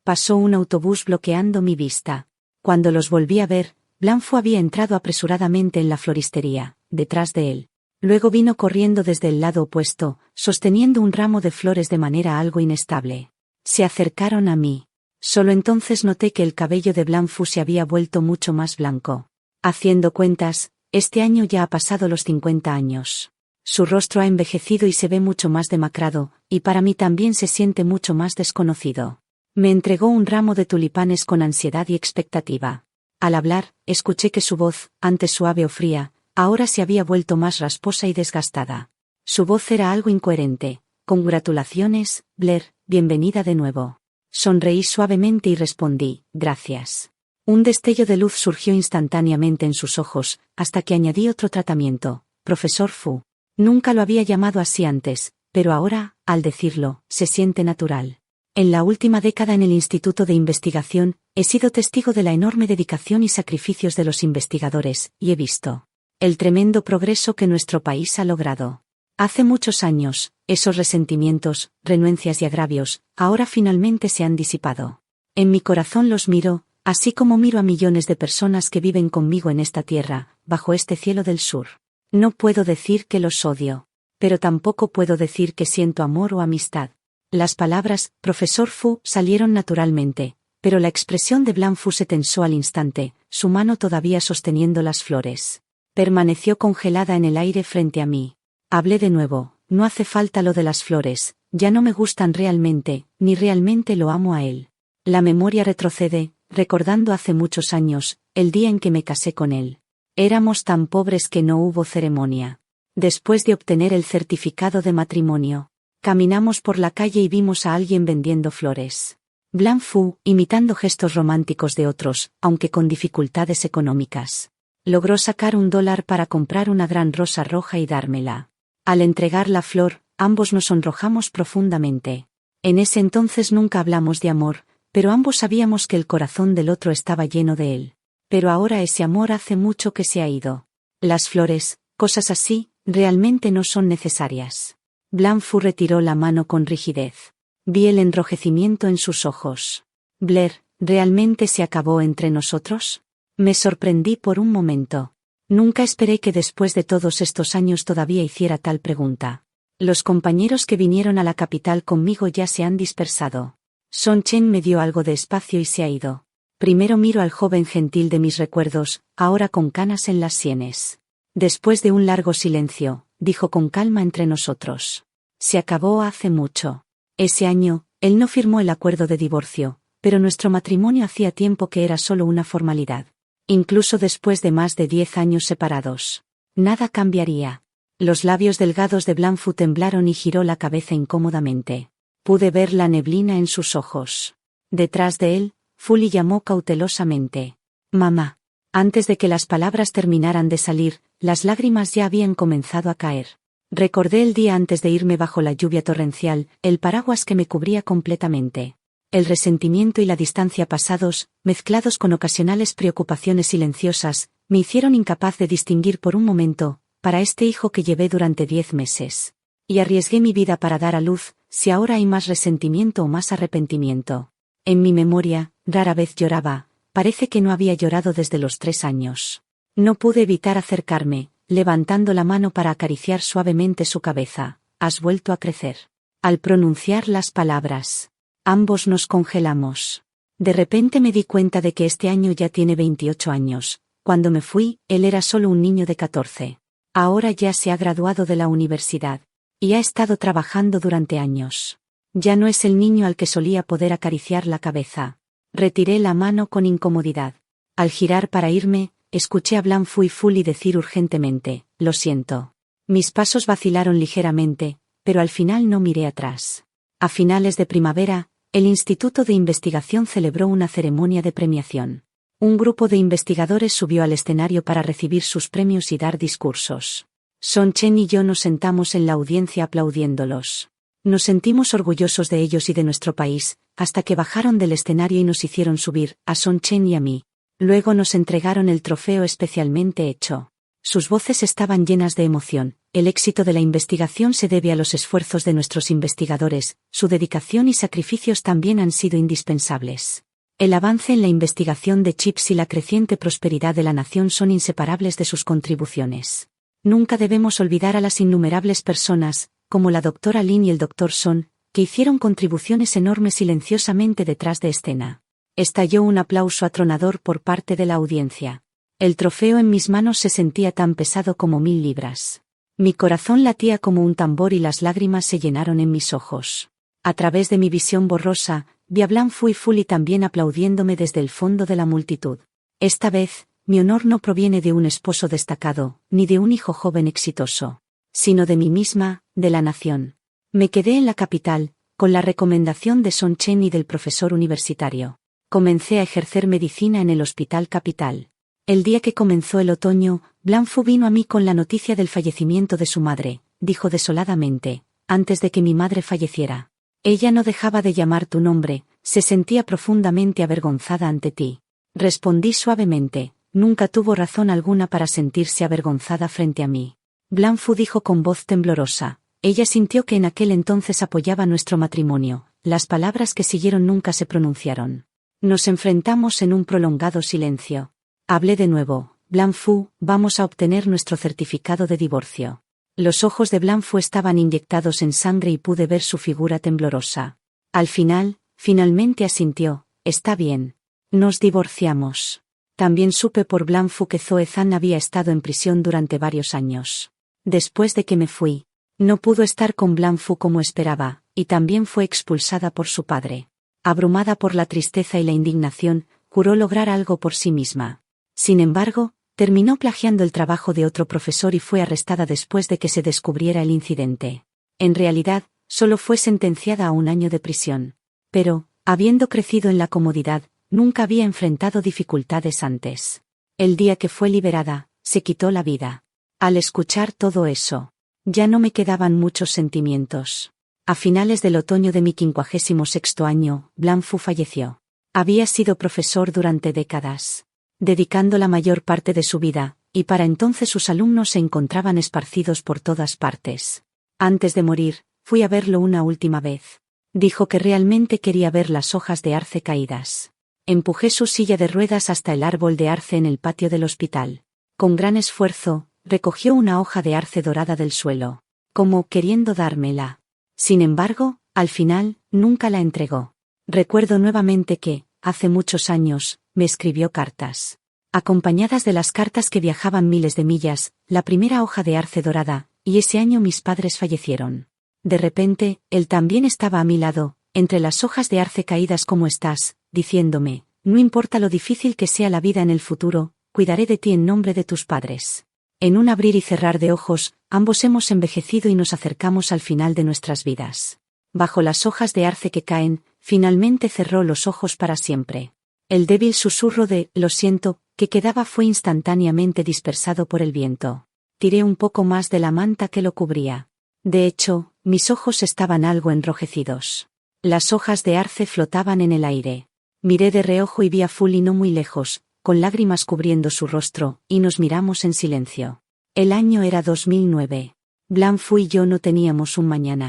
Pasó un autobús bloqueando mi vista. Cuando los volví a ver, Blanfu había entrado apresuradamente en la floristería, detrás de él. Luego vino corriendo desde el lado opuesto, sosteniendo un ramo de flores de manera algo inestable. Se acercaron a mí. Solo entonces noté que el cabello de Blanfu se había vuelto mucho más blanco. Haciendo cuentas, este año ya ha pasado los 50 años. Su rostro ha envejecido y se ve mucho más demacrado, y para mí también se siente mucho más desconocido. Me entregó un ramo de tulipanes con ansiedad y expectativa. Al hablar, escuché que su voz, antes suave o fría, ahora se había vuelto más rasposa y desgastada. Su voz era algo incoherente. Congratulaciones, Blair, bienvenida de nuevo. Sonreí suavemente y respondí, gracias. Un destello de luz surgió instantáneamente en sus ojos, hasta que añadí otro tratamiento, profesor Fu. Nunca lo había llamado así antes, pero ahora, al decirlo, se siente natural. En la última década en el Instituto de Investigación, he sido testigo de la enorme dedicación y sacrificios de los investigadores, y he visto el tremendo progreso que nuestro país ha logrado. Hace muchos años, esos resentimientos, renuencias y agravios, ahora finalmente se han disipado. En mi corazón los miro, así como miro a millones de personas que viven conmigo en esta tierra, bajo este cielo del sur. No puedo decir que los odio, pero tampoco puedo decir que siento amor o amistad. Las palabras, profesor Fu, salieron naturalmente, pero la expresión de Blanfu se tensó al instante, su mano todavía sosteniendo las flores. Permaneció congelada en el aire frente a mí. Hablé de nuevo, no hace falta lo de las flores, ya no me gustan realmente, ni realmente lo amo a él. La memoria retrocede, recordando hace muchos años, el día en que me casé con él. Éramos tan pobres que no hubo ceremonia. Después de obtener el certificado de matrimonio, caminamos por la calle y vimos a alguien vendiendo flores. Blanfu, imitando gestos románticos de otros, aunque con dificultades económicas, logró sacar $1 para comprar una gran rosa roja y dármela. Al entregar la flor, ambos nos sonrojamos profundamente. En ese entonces nunca hablamos de amor, pero ambos sabíamos que el corazón del otro estaba lleno de él. Pero ahora ese amor hace mucho que se ha ido. Las flores, cosas así, realmente no son necesarias. Blanfu retiró la mano con rigidez. Vi el enrojecimiento en sus ojos. Blair, ¿realmente se acabó entre nosotros? Me sorprendí por un momento. Nunca esperé que después de todos estos años todavía hiciera tal pregunta. Los compañeros que vinieron a la capital conmigo ya se han dispersado. Song Chen me dio algo de espacio y se ha ido. Primero miro al joven gentil de mis recuerdos, ahora con canas en las sienes. Después de un largo silencio, dijo con calma entre nosotros: se acabó hace mucho. Ese año, él no firmó el acuerdo de divorcio, pero nuestro matrimonio hacía tiempo que era solo una formalidad. Incluso después de más de 10 años separados, nada cambiaría. Los labios delgados de Blanfu temblaron y giró la cabeza incómodamente. Pude ver la neblina en sus ojos. Detrás de él, Fu llamó cautelosamente: mamá. Antes de que las palabras terminaran de salir, las lágrimas ya habían comenzado a caer. Recordé el día antes de irme bajo la lluvia torrencial, el paraguas que me cubría completamente. El resentimiento y la distancia pasados, mezclados con ocasionales preocupaciones silenciosas, me hicieron incapaz de distinguir por un momento, para este hijo que llevé durante 10 meses. Y arriesgué mi vida para dar a luz, si ahora hay más resentimiento o más arrepentimiento. En mi memoria, rara vez lloraba, parece que no había llorado desde los 3 años. No pude evitar acercarme, levantando la mano para acariciar suavemente su cabeza. Has vuelto a crecer. Al pronunciar las palabras, ambos nos congelamos. De repente me di cuenta de que este año ya tiene 28 años. Cuando me fui, él era solo un niño de 14. Ahora ya se ha graduado de la universidad. Y ha estado trabajando durante años. Ya no es el niño al que solía poder acariciar la cabeza. Retiré la mano con incomodidad. Al girar para irme, escuché a Blanc Fui Fuli decir urgentemente, lo siento. Mis pasos vacilaron ligeramente, pero al final no miré atrás. A finales de primavera, el Instituto de Investigación celebró una ceremonia de premiación. Un grupo de investigadores subió al escenario para recibir sus premios y dar discursos. Son Chen y yo nos sentamos en la audiencia aplaudiéndolos. Nos sentimos orgullosos de ellos y de nuestro país, hasta que bajaron del escenario y nos hicieron subir, a Son Chen y a mí. Luego nos entregaron el trofeo especialmente hecho. Sus voces estaban llenas de emoción. El éxito de la investigación se debe a los esfuerzos de nuestros investigadores, su dedicación y sacrificios también han sido indispensables. El avance en la investigación de chips y la creciente prosperidad de la nación son inseparables de sus contribuciones. Nunca debemos olvidar a las innumerables personas, como la doctora Lin y el doctor Son, que hicieron contribuciones enormes silenciosamente detrás de escena. Estalló un aplauso atronador por parte de la audiencia. El trofeo en mis manos se sentía tan pesado como 1000 libras. Mi corazón latía como un tambor y las lágrimas se llenaron en mis ojos. A través de mi visión borrosa, vi a Blanc Fui Fuli también aplaudiéndome desde el fondo de la multitud. Esta vez, mi honor no proviene de un esposo destacado, ni de un hijo joven exitoso, sino de mí misma, de la nación. Me quedé en la capital, con la recomendación de Son Chen y del profesor universitario. Comencé a ejercer medicina en el hospital capital. El día que comenzó el otoño, Blanc Fu vino a mí con la noticia del fallecimiento de su madre, dijo desoladamente, antes de que mi madre falleciera. Ella no dejaba de llamar tu nombre, se sentía profundamente avergonzada ante ti. Respondí suavemente, nunca tuvo razón alguna para sentirse avergonzada frente a mí. Blanc Fu dijo con voz temblorosa, ella sintió que en aquel entonces apoyaba nuestro matrimonio, las palabras que siguieron nunca se pronunciaron. Nos enfrentamos en un prolongado silencio. Hablé de nuevo, Blanc Fu, vamos a obtener nuestro certificado de divorcio. Los ojos de Blanc Fu estaban inyectados en sangre y pude ver su figura temblorosa. Al final, finalmente asintió, está bien. Nos divorciamos. También supe por Blanc Fu que Zoe Zhan había estado en prisión durante varios años. Después de que me fui, no pudo estar con Blanc Fu como esperaba, y también fue expulsada por su padre. Abrumada por la tristeza y la indignación, juró lograr algo por sí misma. Sin embargo, terminó plagiando el trabajo de otro profesor y fue arrestada después de que se descubriera el incidente. En realidad, solo fue sentenciada a 1 año de prisión. Pero, habiendo crecido en la comodidad, nunca había enfrentado dificultades antes. El día que fue liberada, se quitó la vida. Al escuchar todo eso, ya no me quedaban muchos sentimientos. A finales del otoño de mi 56º año, Blanc Fu falleció. Había sido profesor durante décadas, dedicando la mayor parte de su vida, y para entonces sus alumnos se encontraban esparcidos por todas partes. Antes de morir, fui a verlo una última vez. Dijo que realmente quería ver las hojas de arce caídas. Empujé su silla de ruedas hasta el árbol de arce en el patio del hospital. Con gran esfuerzo, recogió una hoja de arce dorada del suelo, como queriendo dármela. Sin embargo, al final, nunca la entregó. Recuerdo nuevamente que, hace muchos años, me escribió cartas. Acompañadas de las cartas que viajaban miles de millas, la primera hoja de arce dorada, y ese año mis padres fallecieron. De repente, él también estaba a mi lado, entre las hojas de arce caídas como estás, diciéndome, no importa lo difícil que sea la vida en el futuro, cuidaré de ti en nombre de tus padres. En un abrir y cerrar de ojos, ambos hemos envejecido y nos acercamos al final de nuestras vidas. Bajo las hojas de arce que caen, finalmente cerró los ojos para siempre. El débil susurro de «lo siento» que quedaba fue instantáneamente dispersado por el viento. Tiré un poco más de la manta que lo cubría. De hecho, mis ojos estaban algo enrojecidos. Las hojas de arce flotaban en el aire. Miré de reojo y vi a Fuli no muy lejos, con lágrimas cubriendo su rostro, y nos miramos en silencio. El año era 2009. Blanfu y yo no teníamos un mañana.